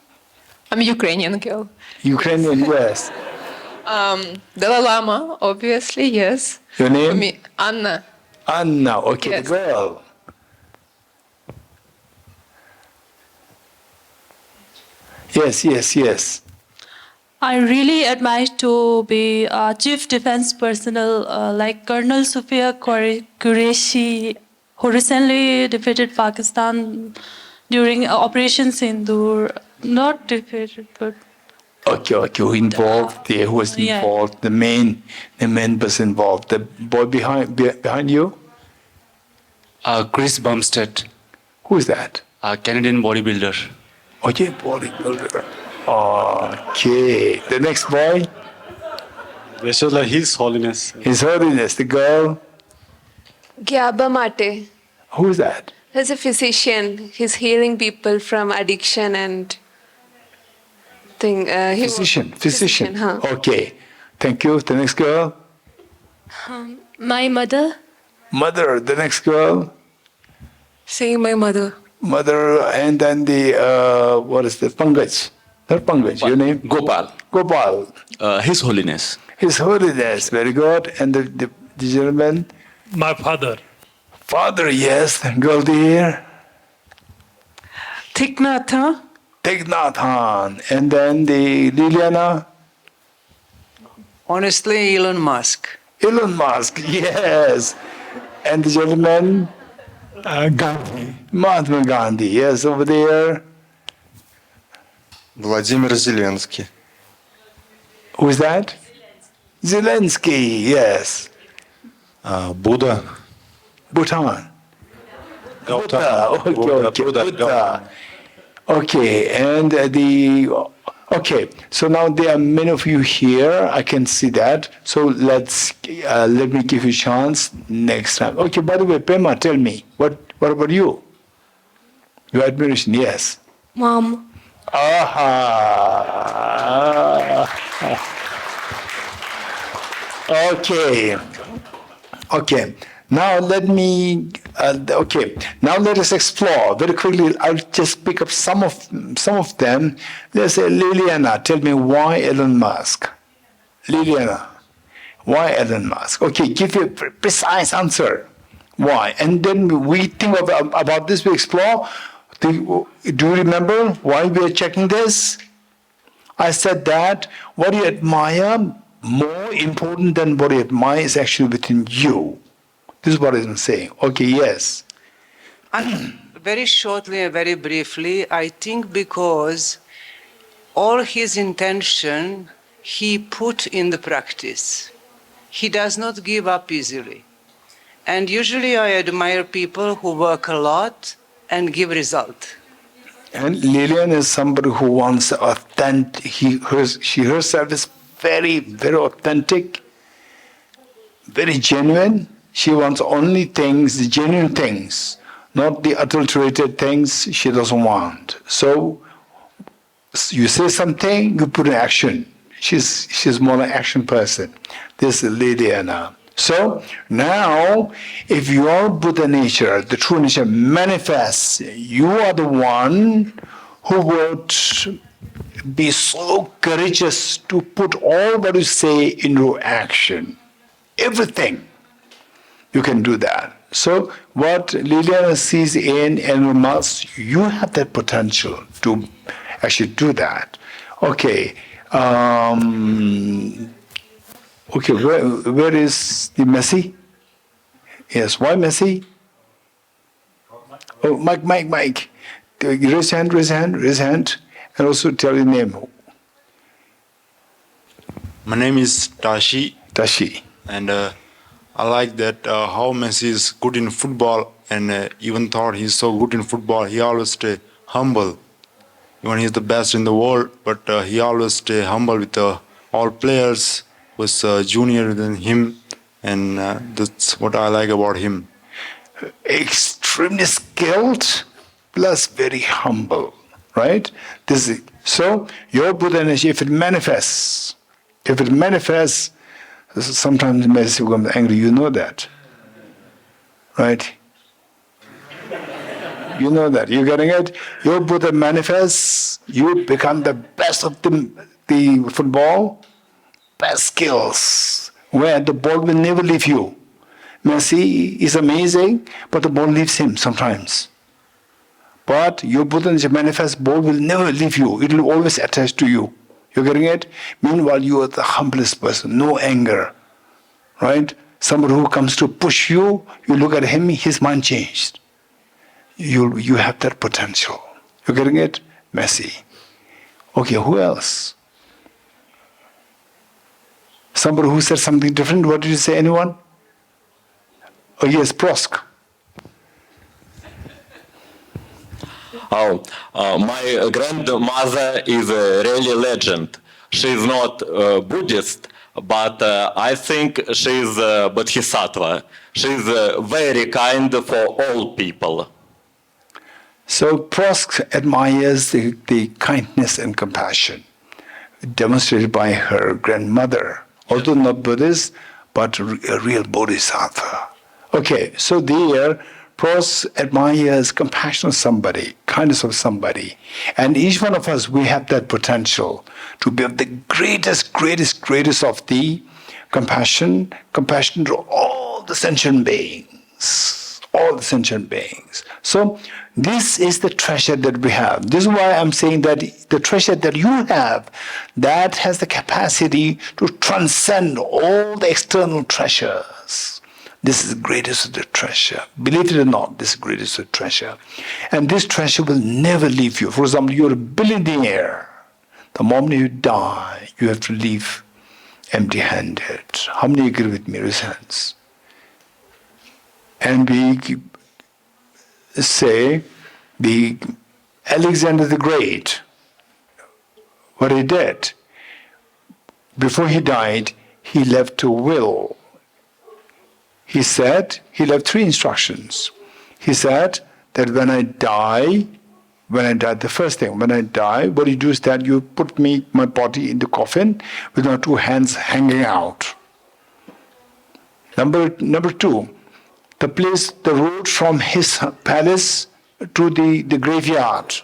I'm Ukrainian girl. Ukrainian, yes. Dalai Lama, obviously, yes. Your name? For me, Anna. Anna, okay, Yes. the girl. Yes. I really admire to be a chief defense personnel like Colonel Sufia Qureshi, who recently defeated Pakistan during Operation Sindoor. Not defeated, but Okay, who involved there? Who was Yeah. involved? The main person involved. The boy behind you? Chris Bumstead. Who is that? Canadian bodybuilder. Okay, bodybuilder. Okay. The next boy? Veshala, His Holiness. His Holiness, the girl. Gyaba Mate. Who is that? He's a physician. He's healing people from addiction and thing. Physician. huh? Okay. Thank you. The next girl. my mother. Mother. The next girl. Saying my mother. Mother, and then the what is the Pankaj? Not Pankaj. Your name? Gopal. Gopal. His Holiness. His Holiness. Very good. And the gentleman. My father. Father, yes. Girl dear. Thich Nhat Hanh. Thich Nhat Hanh. And then the Liliana. Honestly, Elon Musk. Elon Musk, yes. And the gentleman? Gandhi. Mahatma Gandhi, yes, over there. Владимир Зеленский. Who is that? Zelensky, yes. Buddha. Bhutan. Buddha. Buddha. Okay, and okay. So now there are many of you here. I can see that. So let me give you a chance next time. Okay. By the way, Pema, tell me what about you? Your admiration, yes. Mom. Aha. Okay. Now let me. Now let us explore very quickly. I'll just pick up some of them. Let's say Liliana, tell me why Elon Musk. Liliana, why Elon Musk? Okay, give you a precise answer. Why? And then we think about this. We explore. Do you remember why we are checking this? I said that what you admire, more important than what you admire, is actually within you. This is what I'm saying. Okay, yes. And very shortly and very briefly, I think because all his intention he put in the practice. He does not give up easily. And usually I admire people who work a lot and give result. And Lillian is somebody who wants authentic. She herself is very, very authentic, very genuine. She wants only things, the genuine things, not the adulterated things she doesn't want. So you say something, you put in action. She's more an action person. This is Liliana. So now, if your Buddha nature, the true nature manifests, you are the one who would be so courageous to put all what you say into action. Everything. You can do that. So what Liliana sees in animals, you have that potential to actually do that. Okay. Okay, where is the Messi? Yes, why Messi? Oh, Mike. Raise hand, and also tell your name. My name is Tashi. Tashi. And I like that how Messi is good in football, and even though he's so good in football, he always stay humble. Even he's the best in the world, but he always stay humble with all players who's junior than him, and that's what I like about him. Extremely skilled, plus very humble, right? So your Buddha energy, if it manifests, sometimes Messi becomes angry. You know that, right? You know that. You getting it? Your Buddha manifests. You become the best of the football, best skills, where the ball will never leave you. Messi is amazing, but the ball leaves him sometimes. But your Buddha manifest, ball will never leave you. It will always attach to you. You're getting it? Meanwhile, you are the humblest person, no anger. Right? Somebody who comes to push you, you look at him, his mind changed. You have that potential. You're getting it? Messi. Okay, who else? Somebody who said something different. What did you say? Anyone? Oh yes, Prosk. My grandmother is a really legend. She's not Buddhist, but I think she's a bodhisattva. She's very kind for all people. So Prosk admires the kindness and compassion demonstrated by her grandmother, although not Buddhist, but a real bodhisattva. Okay, so there, Prosk admires compassion of somebody, kindness of somebody. And each one of us, we have that potential to be of the greatest of the compassion to all the sentient beings. All the sentient beings. So this is the treasure that we have. This is why I'm saying that the treasure that you have, that has the capacity to transcend all the external treasures. This is the greatest of the treasure. Believe it or not, this is the greatest of the treasure. And this treasure will never leave you. For example, you're a billionaire. The moment you die, you have to leave empty-handed. How many agree with me? Raise hands. And we say the Alexander the Great, what he did, before he died, he left a will. He said, he left 3 instructions. He said that when I die, the first thing, when I die, what you do is that you put my body in the coffin with my 2 hands hanging out. Number 2, the road from his palace to the graveyard.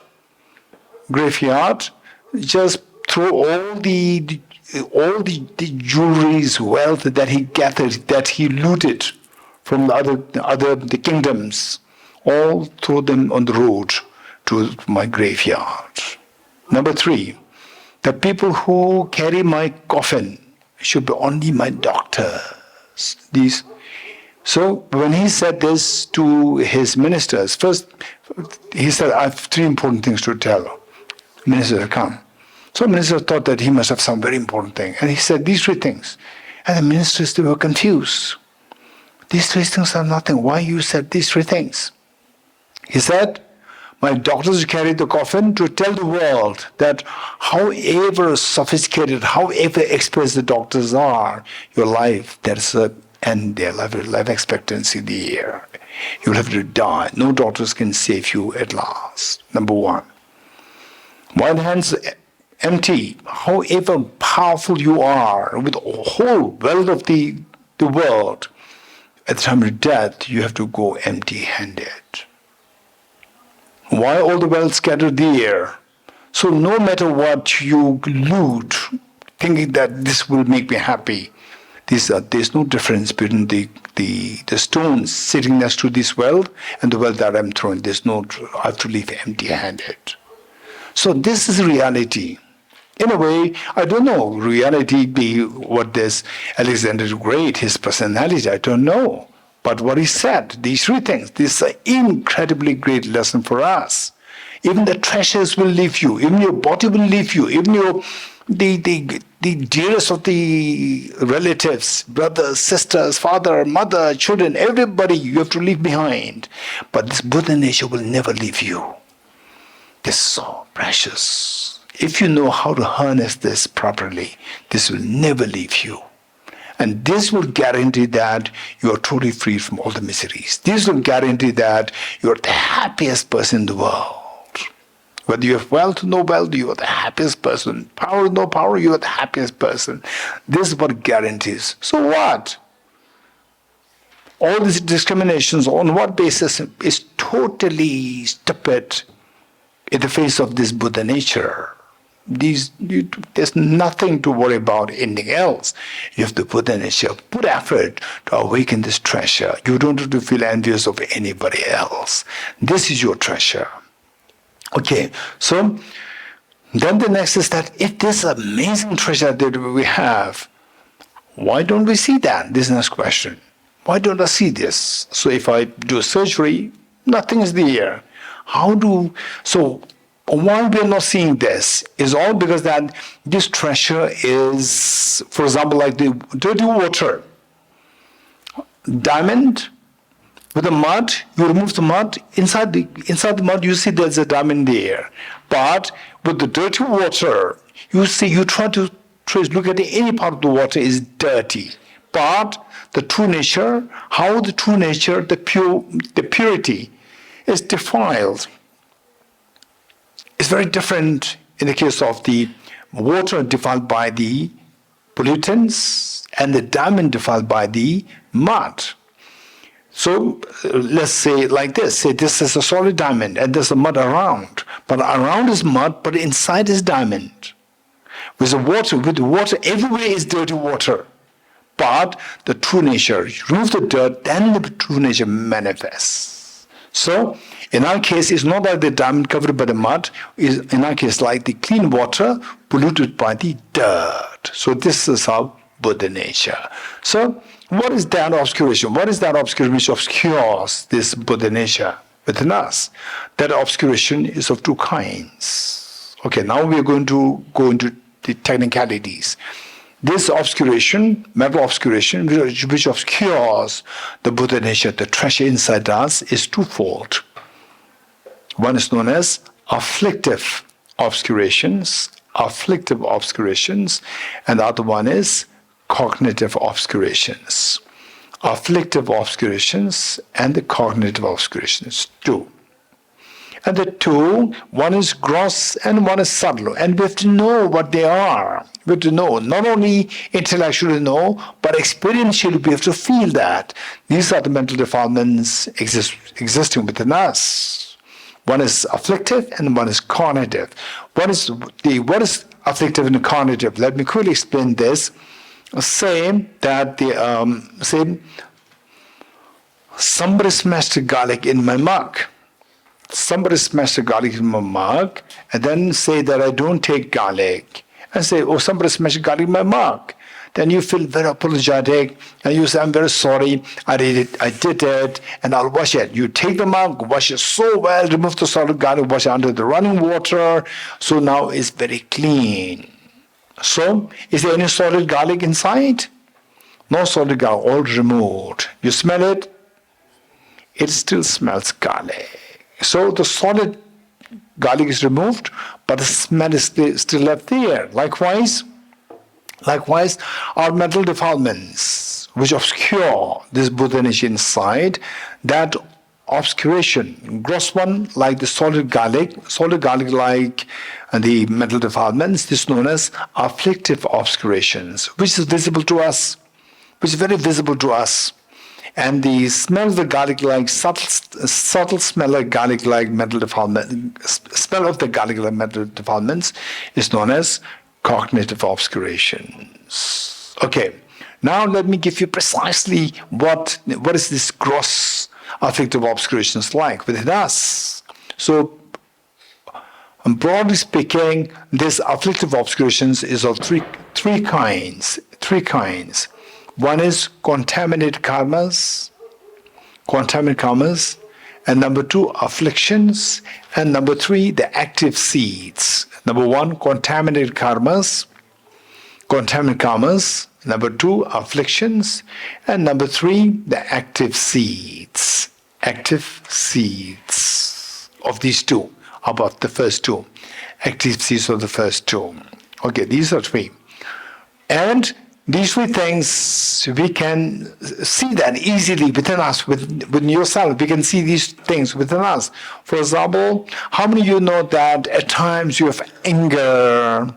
Just throw all the jewelries, wealth that he gathered, that he looted from the kingdoms, all throw them on the road to my graveyard. Number 3, the people who carry my coffin should be only my doctors. So when he said this to his ministers, first he said, I have 3 important things to tell. Ministers come. So ministers thought that he must have some very important thing. And he said these 3 things. And the ministers, they were confused. These 3 things are nothing. Why you said these 3 things? He said, my doctors carry the coffin to tell the world that however sophisticated, however experienced the doctors are, your life, there's a end there, life expectancy in the air. You'll have to die. No doctors can save you at last. Number 1. One hand's empty. However powerful you are, with the whole wealth of the world, at the time of death, you have to go empty-handed. Why all the wealth scattered the air? So no matter what you loot, thinking that this will make me happy, there's no difference between the stones sitting next to this well and the well that I'm throwing. I have to leave empty-handed. So this is reality. In a way, I don't know, reality be what this Alexander the Great, his personality, I don't know. But what he said, these three things, this is an incredibly great lesson for us. Even the treasures will leave you, even your body will leave you, even the dearest of the relatives, brothers, sisters, father, mother, children, everybody you have to leave behind. But this Buddha nature will never leave you. This is so precious. If you know how to harness this properly, this will never leave you. And this will guarantee that you are totally free from all the miseries. This will guarantee that you are the happiest person in the world. Whether you have wealth or no wealth, you are the happiest person. Power or no power, you are the happiest person. This is what guarantees. So what? All these discriminations, on what basis, is totally stupid in the face of this Buddha nature. There's nothing to worry about anything else. You have to put in put effort to awaken this treasure. You don't have to feel envious of anybody else. This is your treasure. Okay, so then the next is that if this amazing treasure that we have, why don't we see that? This is the next question. Why don't I see this? So if I do surgery, nothing is there. So why we are not seeing this is all because that this treasure is, for example, like the dirty water. Diamond with the mud, you remove the mud, inside the mud you see there's a diamond there. But with the dirty water, you try to look at any part of the water is dirty. But the true nature, the purity is defiled. It's very different in the case of the water defiled by the pollutants and the diamond defiled by the mud. So let's say like this, say this is a solid diamond and there's a mud around, but around is mud, but inside is diamond. With the water, everywhere is dirty water. But the true nature, you remove the dirt, then the true nature manifests. So in our case, it's not like the diamond covered by the mud. In our case, like the clean water polluted by the dirt. So this is our Buddha nature. So what is that obscuration? What is that obscuration which obscures this Buddha nature within us? That obscuration is of two kinds. Okay, now we are going to go into the technicalities. This obscuration, mental obscuration, which obscures the Buddha nature, the treasure inside us, is twofold. One is known as afflictive obscurations, and the other one is cognitive obscurations. Afflictive obscurations and the cognitive obscurations, two. And the two, one is gross and one is subtle. And we have to know what they are. We have to know, not only intellectually know, but experientially we have to feel that. These are the mental defilements existing within us. One is afflictive and one is cognitive. What is afflictive and cognitive? Let me quickly explain this. Say that somebody smashed garlic in my mug. Somebody smashed garlic in my mug, and then say that I don't take garlic. And say, oh, somebody smashed garlic in my mug. Then you feel very apologetic, and you say, I'm very sorry, I did it, and I'll wash it. You take the mug, wash it so well, remove the solid garlic, wash it under the running water, so now it's very clean. So, is there any solid garlic inside? No solid garlic, all removed. You smell it? It still smells garlic. So the solid garlic is removed, but the smell is still left there. Likewise, our mental defilements, which obscure this Buddha nature inside, that obscuration, gross one like the solid garlic like the mental defilements, this is known as afflictive obscurations, which is visible to us, which is very visible to us. and the smell of the garlic, like subtle smell of garlic, like mental defilement, smell of the garlic, like mental defilements, is known as cognitive obscurations. Okay, now let me give you precisely what is this gross affective obscurations like within us. So, broadly speaking, this afflictive obscurations is of three kinds. One is contaminated karmas, and number two, afflictions, and number three, the active seeds. Number one, contaminated karmas. Number two, afflictions, and number three, the active seeds. Active seeds of these two, about the first two. Active seeds of the first two. Okay, these are three. And these three things, we can see that easily within us, within yourself. We can see these things within us. For example, how many of you know that at times you have anger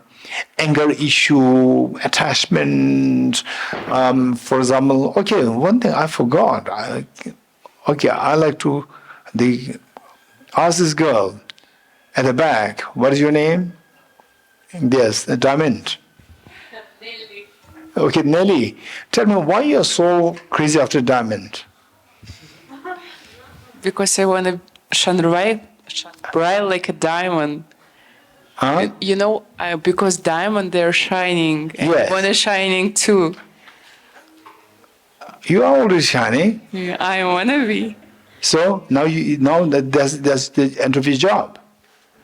issue, attachment? For example, okay, one thing I forgot. I like to ask this girl at the back, what is your name? Yes, Diamond. Okay, Nelly, tell me why you're so crazy after Diamond? Because I want to shine bright like a diamond. Huh? You know, because diamond, they're shining. And Yes. I want to shining too. You are already shining. Yeah, I want to be. So now that's the end of your job.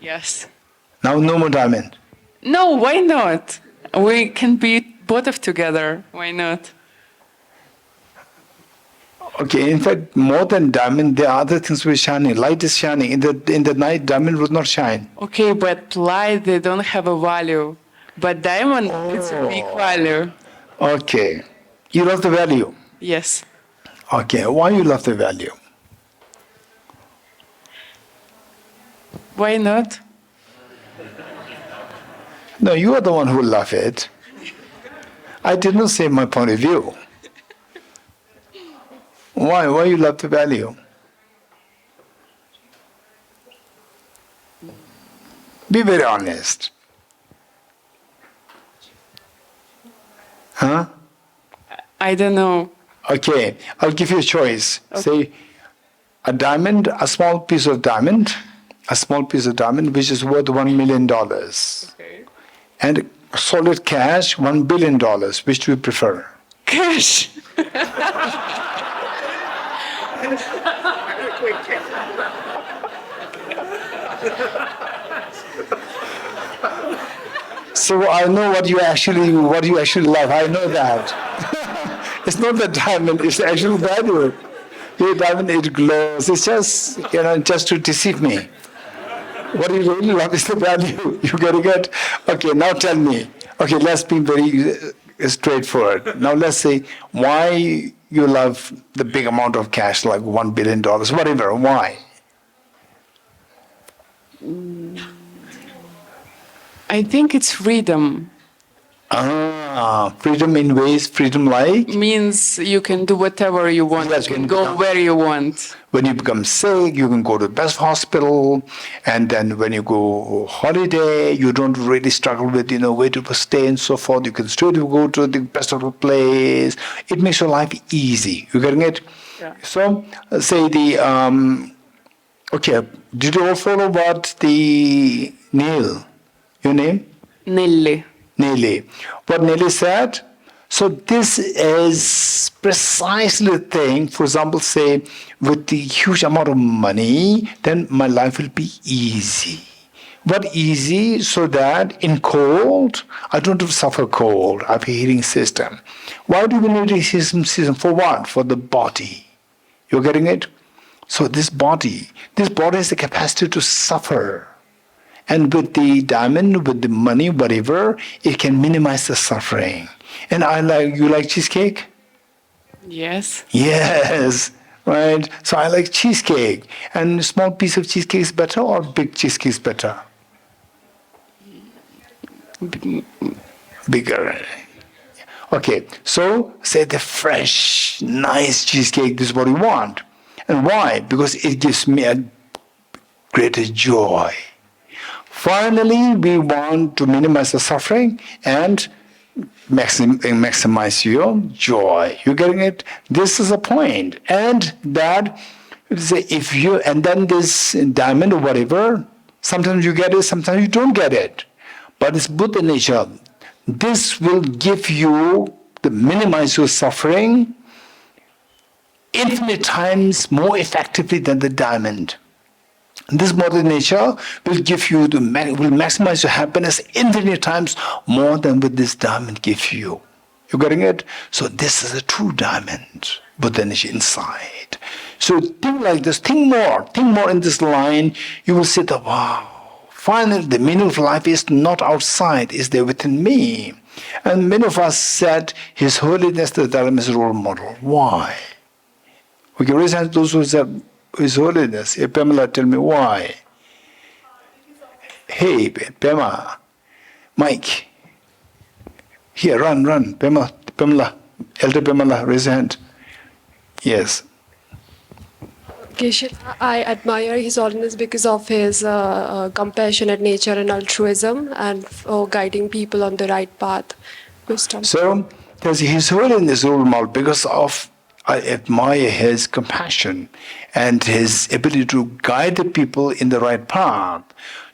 Yes. Now no more Diamond. No, why not? We can be both of together. Why not? Okay, in fact, more than Diamond, there are other things which are shining. Light is shining. In the night, Diamond would not shine. Okay, but light, they don't have a value. But diamond, it's a big value. Okay. You love the value. Yes. Okay, why you love the value? Why not? No, you are the one who love it. I did not say my point of view. Why? Why you love the value? Be very honest. Huh? I don't know. Okay, I'll give you a choice. Say a diamond, a small piece of diamond which is worth $1 million. Okay. And solid cash, $1 billion. Which do you prefer? Cash. So I know what you actually love. I know that. It's not the diamond, it's the actual value. Your diamond, it glows. It's just, just to deceive me. What you really love is the value. You gotta get. Okay, now tell me. Okay, let's be very straightforward. Now let's say why you love the big amount of cash, like $1 billion, whatever. Why? I think it's freedom. Freedom in ways, freedom like? Means you can do whatever you want. Yes, you can go where you want. When you become sick, you can go to the best hospital, and then when you go holiday, you don't really struggle with, where to stay and so forth. You can straight go to the best of the place. It makes your life easy. You getting it? Yeah. So, say okay, did you all follow what the Neil, your name? Nelly. What Nelly said? So this is precisely the thing. For example, say with the huge amount of money, then my life will be easy. What easy? So that in cold, I don't have to suffer cold. I have a heating system. Why do we need a heating system? For what? For the body. You're getting it? So this body has the capacity to suffer. And with the diamond, with the money, whatever, it can minimize the suffering. And you like cheesecake? Yes. Yes, right. So I like cheesecake. And a small piece of cheesecake is better or big cheesecake is better? Bigger. Okay, so say the fresh, nice cheesecake, this is what we want. And why? Because it gives me a greater joy. Finally, we want to minimize the suffering and maximize your joy. You getting it? This is the point. And that, say, if you, and then this diamond or whatever, sometimes you get it, sometimes you don't get it. But it's Buddha nature. This will give you, to minimize your suffering infinite times more effectively than the diamond. This Mother Nature will give you, will maximize your happiness infinite times more than what this diamond gives you. You getting it? So this is a true diamond, Buddha Nature inside. So think like this, think more in this line. You will say that, wow, finally the meaning of life is not outside, it's there within me. And many of us said, His Holiness the Dalai Lama is a role model. Why? We can raise hands those who said, His Holiness. Hey, Pamela, tell me why. Hey, Pamela, Mike. Here, run. Pamela, Elder Pamela, raise your hand. Yes. Geshe, I admire His Holiness because of his compassionate nature and altruism and for guiding people on the right path. Wisdom. So, His Holiness role model because of I admire his compassion and his ability to guide the people in the right path.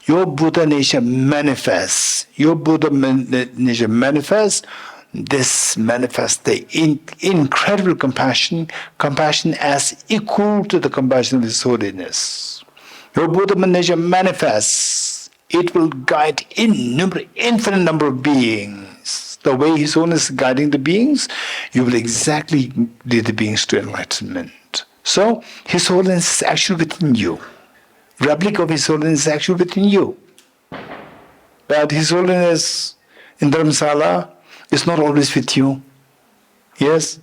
Your Buddha nature manifests. This manifests the incredible compassion as equal to the compassion of His Holiness. Your Buddha nature manifests. It will guide infinite number of beings. The way His Holiness is guiding the beings, you will exactly lead the beings to enlightenment. So, His Holiness is actually within you. Replica of His Holiness is actually within you. But His Holiness in Dharamsala is not always with you. Yes?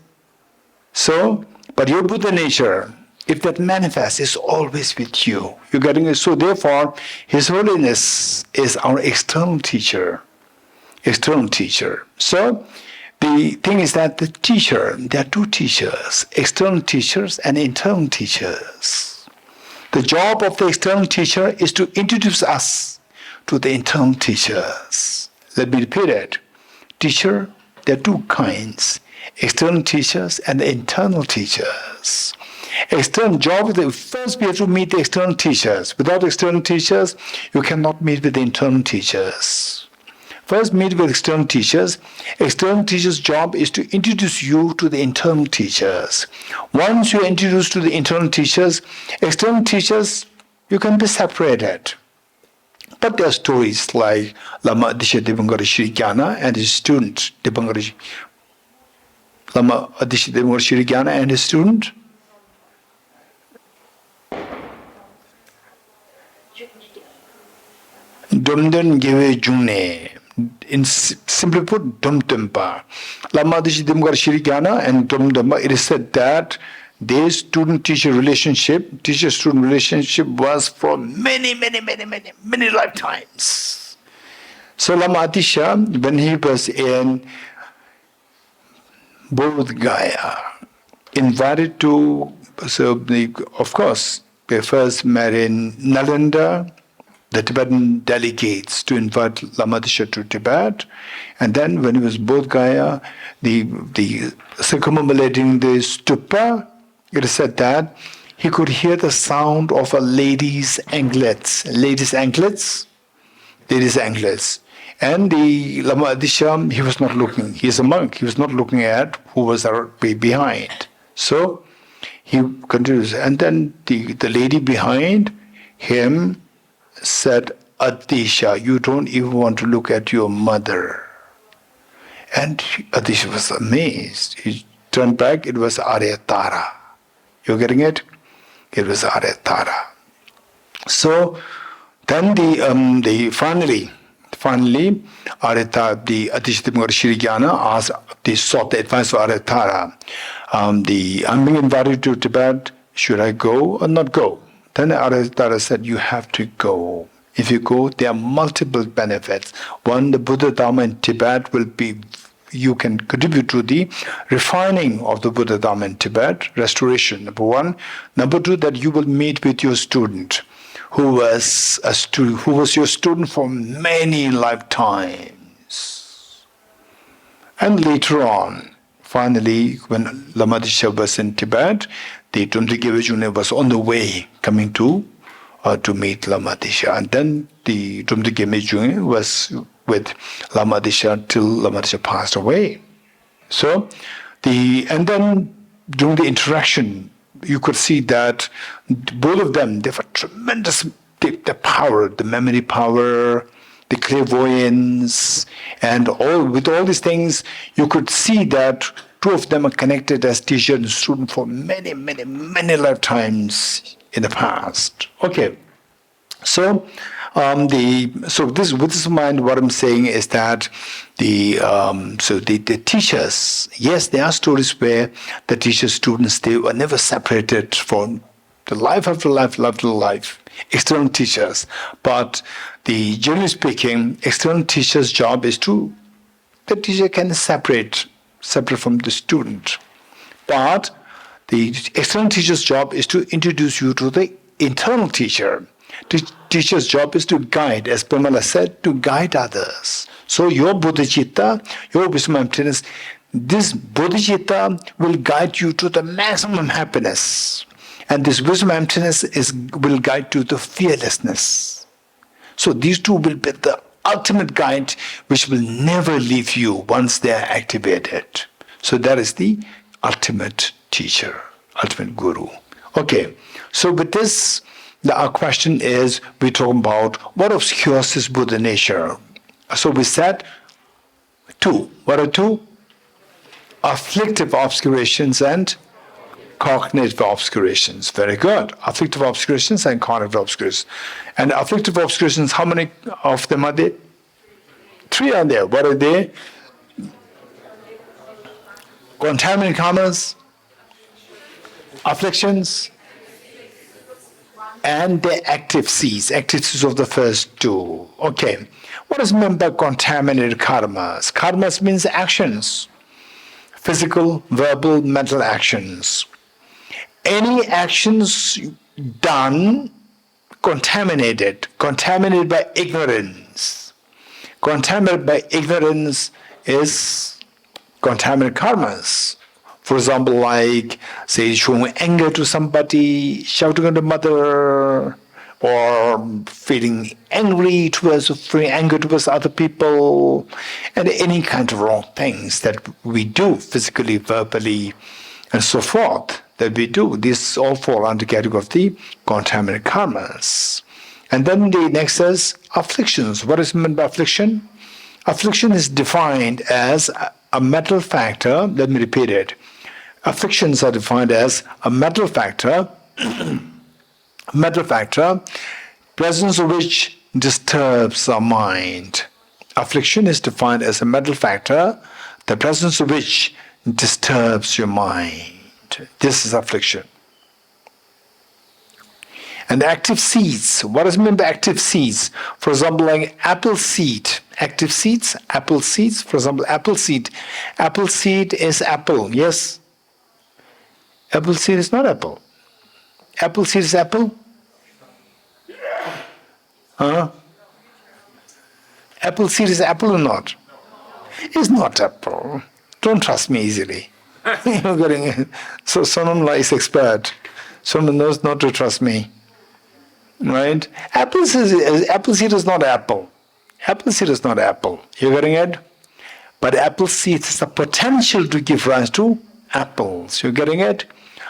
So, but your Buddha nature, if that manifests, is always with you. You're getting it? So therefore, His Holiness is our external teacher. So, the thing is that the teacher, there are two teachers, external teachers and internal teachers. The job of the external teacher is to introduce us to the internal teachers. Let me repeat it. Teacher, there are two kinds, external teachers and the internal teachers. External job, first we have to meet the external teachers. Without external teachers, you cannot meet with the internal teachers. First meet with external teachers. External teachers' job is to introduce you to the internal teachers. Once you are introduced to the internal teachers, external teachers, you can be separated. But there are stories like Lama Adisha Devangara Shri Gyana and his student, Lama Adisha Devangara Shri Gyana and his student, Dumden Geve June. In simply put, Dumdumpa. Lama Adisha Devangara Shri Gyana and Dumdumpa, it is said that their student-teacher relationship was for many lifetimes. So Lama Adisha, when he was in Bodh Gaya, invited to, of course, they first met in Nalanda, the Tibetan delegates to invite Lama Adisha to Tibet. And then when he was Bodh Gaya, the circumambulating the stupa, it is said that he could hear the sound of a lady's anklets. And the Lama Adisha, he was not looking. He is a monk. He was not looking at who was behind. So he continues. And then the lady behind him said, Adisha, you don't even want to look at your mother. And Adisha was amazed. He turned back. It was Aryatara. You're getting it? It was Aryatara. So then finally, Aryatara, the Adisha Devangara Shri Gyana sought the advice of Aryatara. I'm being invited to Tibet. Should I go or not go? Then Aryatara said, you have to go. If you go, there are multiple benefits. One, the Buddha Dharma in Tibet will be you can contribute to the refining of the Buddha Dharma in Tibet, restoration, number one. Number two, that you will meet with your student who was your student for many lifetimes. And later on, finally, when Lama Disha was in Tibet, the Tumti Gyabejune was on the way coming to meet Lama Disha. And then the Tumti Gyabejune was with Lama Disha till Lama Disha passed away. So, and then during the interaction, you could see that both of them, they have tremendous the power, the memory power, the clairvoyance, and with all these things, you could see that two of them are connected as teacher and student for many, many, many lifetimes in the past. Okay, so with this in mind, what I'm saying is that the teachers, yes, there are stories where the teacher students, they were never separated for the life after life after life. External teachers, but generally speaking, external teacher's job is the teacher can separate from the student. But the external teacher's job is to introduce you to the internal teacher. The teacher's job is to guide, as Pamela said, to guide others. So your bodhicitta, your wisdom emptiness, this bodhicitta will guide you to the maximum happiness. And this wisdom emptiness will guide to the fearlessness. So these two will be the ultimate guide which will never leave you once they are activated. So that is the ultimate teacher, ultimate guru. Okay, so with this, our question is, we're talking about what obscures this Buddha nature. So we said two. What are two? Afflictive obscurations and cognitive obscurations. Very good. Afflictive obscurations and cognitive obscurations. And afflictive obscurations, how many of them are there? 3 are there. What are they? Contaminated karmas, afflictions, and the active seeds. Active seeds of the first two. Okay. What is meant by contaminated karmas? Karmas means actions. Physical, verbal, mental actions. Any actions done contaminated by ignorance. Contaminated by ignorance is contaminated karmas. For example, like, say, showing anger to somebody, shouting at the mother, or feeling angry feeling anger towards other people, and any kind of wrong things that we do physically, verbally, and so forth. That we do. These all fall under the category of the contaminated karmas. And then the next is afflictions. What is meant by affliction? Affliction is defined as a mental factor. Let me repeat it. Afflictions are defined as a mental factor, presence of which disturbs our mind. Affliction is defined as a mental factor, the presence of which disturbs your mind. This is affliction. And active seeds. What is meant by active seeds? For example, like apple seed. Active seeds, apple seeds. For example, apple seed. Apple seed is apple, yes? Apple seed is not apple. Apple seed is apple? Huh? Apple seed is apple or not? It's not apple. Don't trust me easily. So Sonamla is expert. Sonam knows not to trust me. Right? Apple seed is not apple. Apple seed is not apple. You getting it? But apple seed has the potential to give rise to apples. You getting it?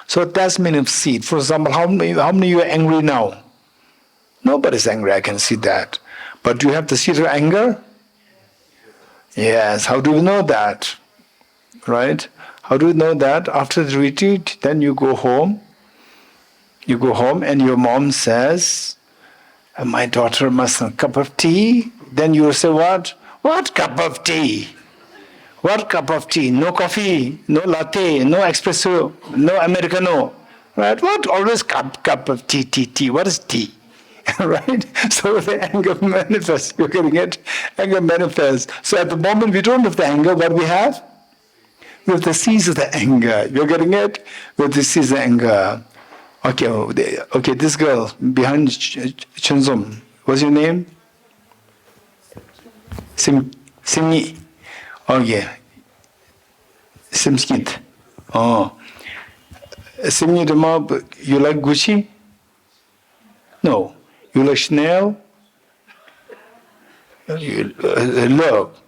So that's meaning of seed. For example, how many of you are angry now? Nobody's angry, I can see that. But do you have the seed of anger? Yes. How do you know that? Right? How do you know that? After the retreat, then you go home. You go home and your mom says, my daughter must have a cup of tea. Then you will say, what? What cup of tea? What cup of tea? No coffee, no latte, no espresso, no Americano. Right? What? Always cup of tea. What is tea? right? So the anger manifests. You're getting it? Anger manifests. So at the moment we don't have the anger, what we have? We have to seize the anger. You're getting it? We have to seize the anger. Okay, this girl behind Chunzum, what's your name? Simni. Okay. Simskit. Oh. Simni Dama, you like Gucci? No. You like Chanel? Love.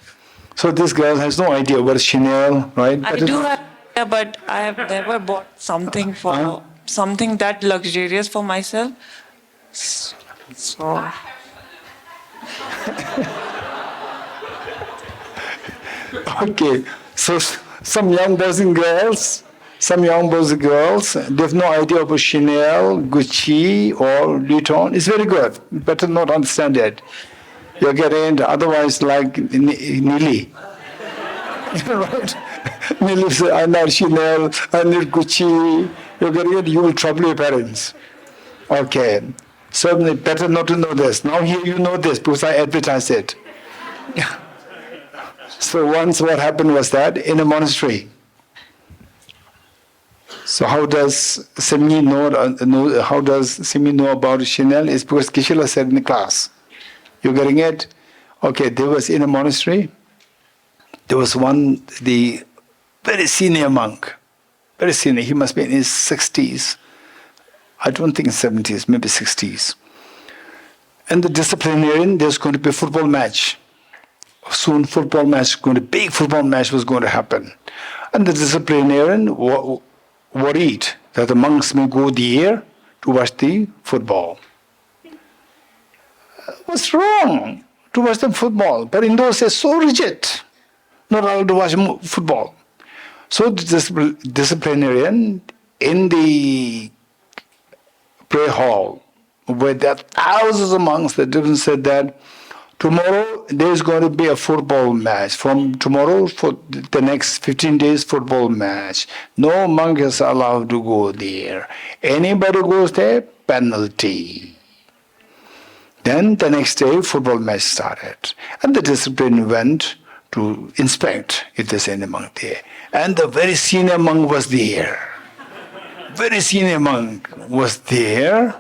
So this girl has no idea what is Chanel, right? I do have, but I have never bought something for something that luxurious for myself. So. Okay, so some young boys and girls, they have no idea about Chanel, Gucci, or Vuitton. It's very good. Better not understand it. You're getting it, otherwise like Nili. Right? Nili says, I need Chanel, I need Gucci. You're getting it, you will trouble your parents. Okay, so better not to know this. Now here you know this because I advertise it. So once what happened was that in a monastery. So how does Simni know? How does Simni know about Chanel? It's because Kishila said in the class. You're getting it? Okay, there was in a monastery. There was the very senior monk, very senior. He must be in his 60s. I don't think 70s, maybe 60s. And the disciplinarian, there's going to be a football match. Soon big football match was going to happen. And the disciplinarian worried that the monks may go there to watch the football. What's wrong to watch the football? But in those days, so rigid, not allowed to watch football. So the disciplinarian in the prayer hall, where there are thousands of monks, the difference said that tomorrow there is going to be a football match. From tomorrow for the next 15 days, football match. No monk is allowed to go there. Anybody goes there, penalty. Then the next day, football match started. And the discipline went to inspect if there's any monk there. And the very senior monk was there. Very senior monk was there.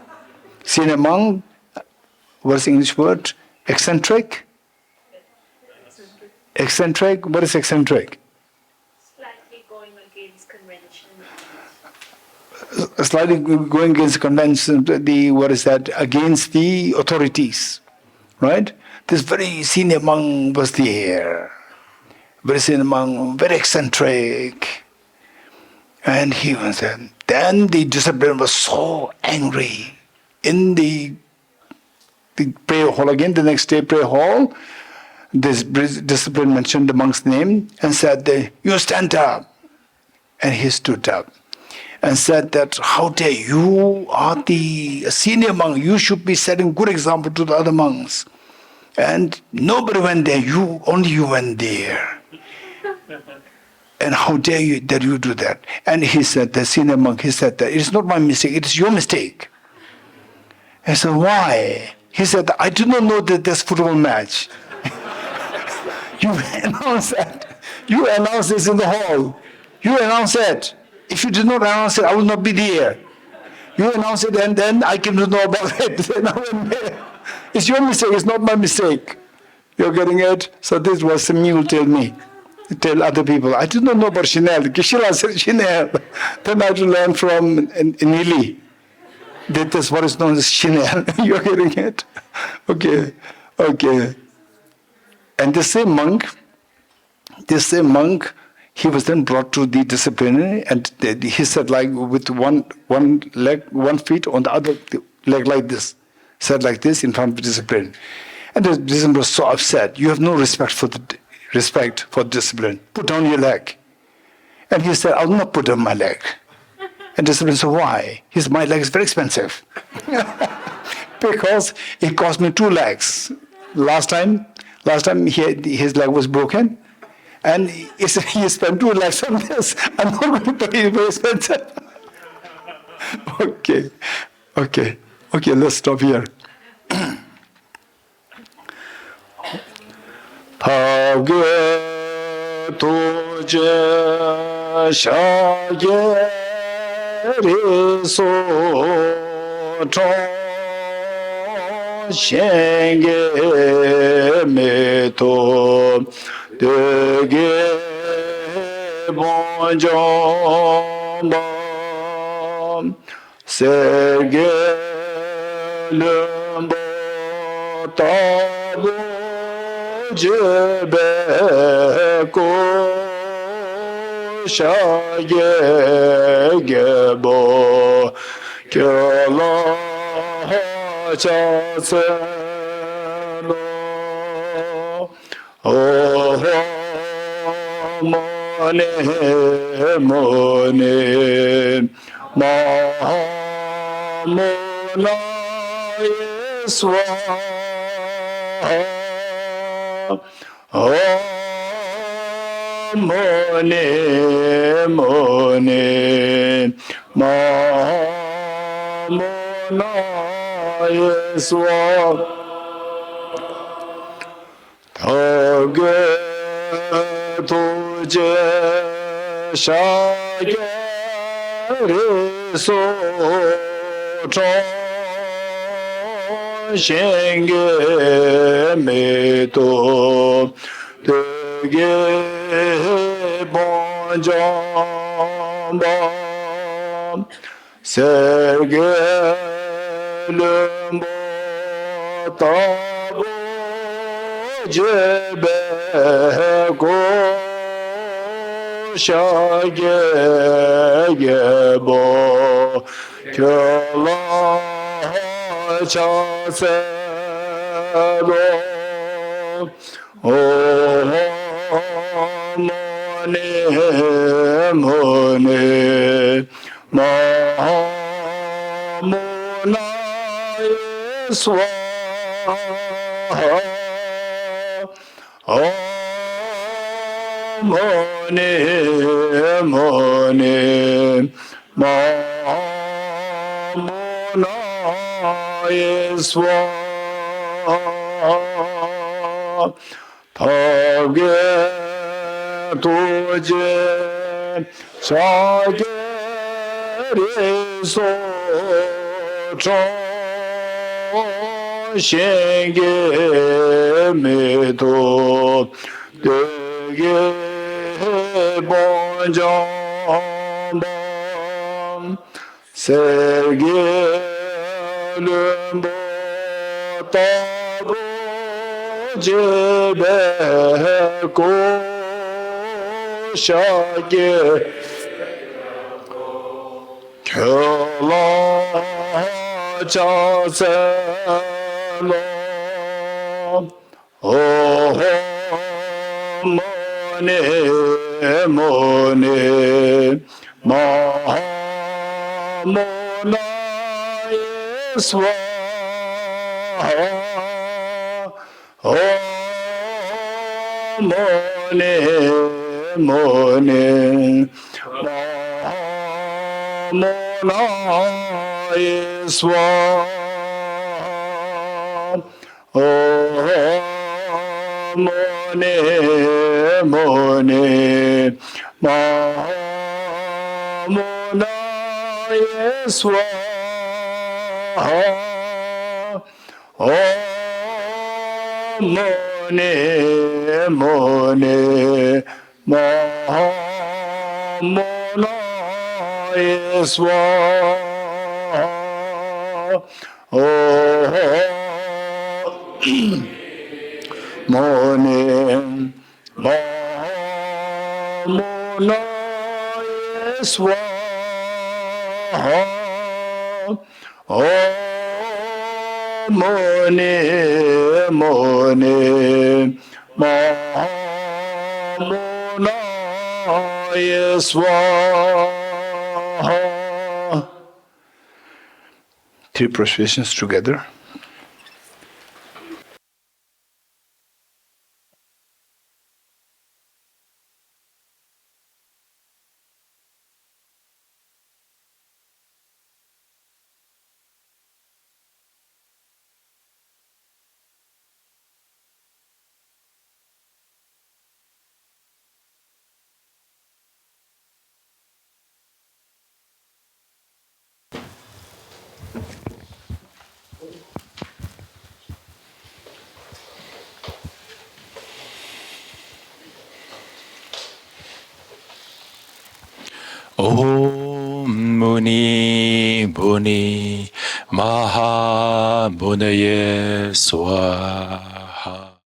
Senior monk, what's the English word? Eccentric? Eccentric? What is eccentric? Slightly going against convention. Slightly going against convention, against the authorities, right? This very senior monk was there. Very senior monk, very eccentric. And he was there. Then the discipline was so angry. In the prayer hall again, the next day prayer hall, this discipline mentioned the monk's name and said, you stand up. And he stood up and said that, how dare you are the senior monk, you should be setting good example to the other monks. And nobody went there, only you went there. And how dare you that you do that? And he said, the senior monk, he said that, it's not my mistake, it is your mistake. I said, why? He said, I do not know that there's football match. You announce that. You announce this in the hall. You announce it. If you did not announce it, I will not be there. You announce it and then I can know about it. Then I went there. It's your mistake, it's not my mistake. You're getting it? So this was something you will tell other people. I do not know about Chanel. Kishila said Chanel. Then I had to learn from Nili. That is what is known as Chanel. You're getting it? Okay. And the same monk, he was then brought to the disciplinary and he said like with one feet on the other leg like this. Said like this in front of the discipline. And the discipline was so upset. You have no respect for discipline. Put down your leg. And he said, I will not put down my leg. And discipline said, why? He said, my leg is very expensive. Because it cost me 2 legs. Last time his leg was broken. And he said, he spent 2 legs on this. I'm not going to pay, it's very expensive. Okay, let's stop here. Hage tuje shageri so chong shenge me to dege bonjong bam serge lumbo tabu jebe ko shage gebo kyola cha se lo oh mone mone ma mona swaha Om Mone Mone Ma Mona Yeswa Thage Tuje Shage So Chong Shenge Me To Dege bonjom bam serge lumbo tabu jebe go shage gebo kyola cha se go oh mone mone ma mona swaha oh mone mone ma mona swaha Thage tuje shageri so chong shenge me to dege bonjom bam serge lumbo tabu jebe ko shage kyola cha se lo oh mone mone ma mona swaha oh mone mone ma mona swaha oh mone mone ma mona swaha oh mone mone ma mona swaha oh mone ma mona swaha oh mone mone ma mona swaha. Three prostrations together. Om Muni Buni Maha Munaye Swaha.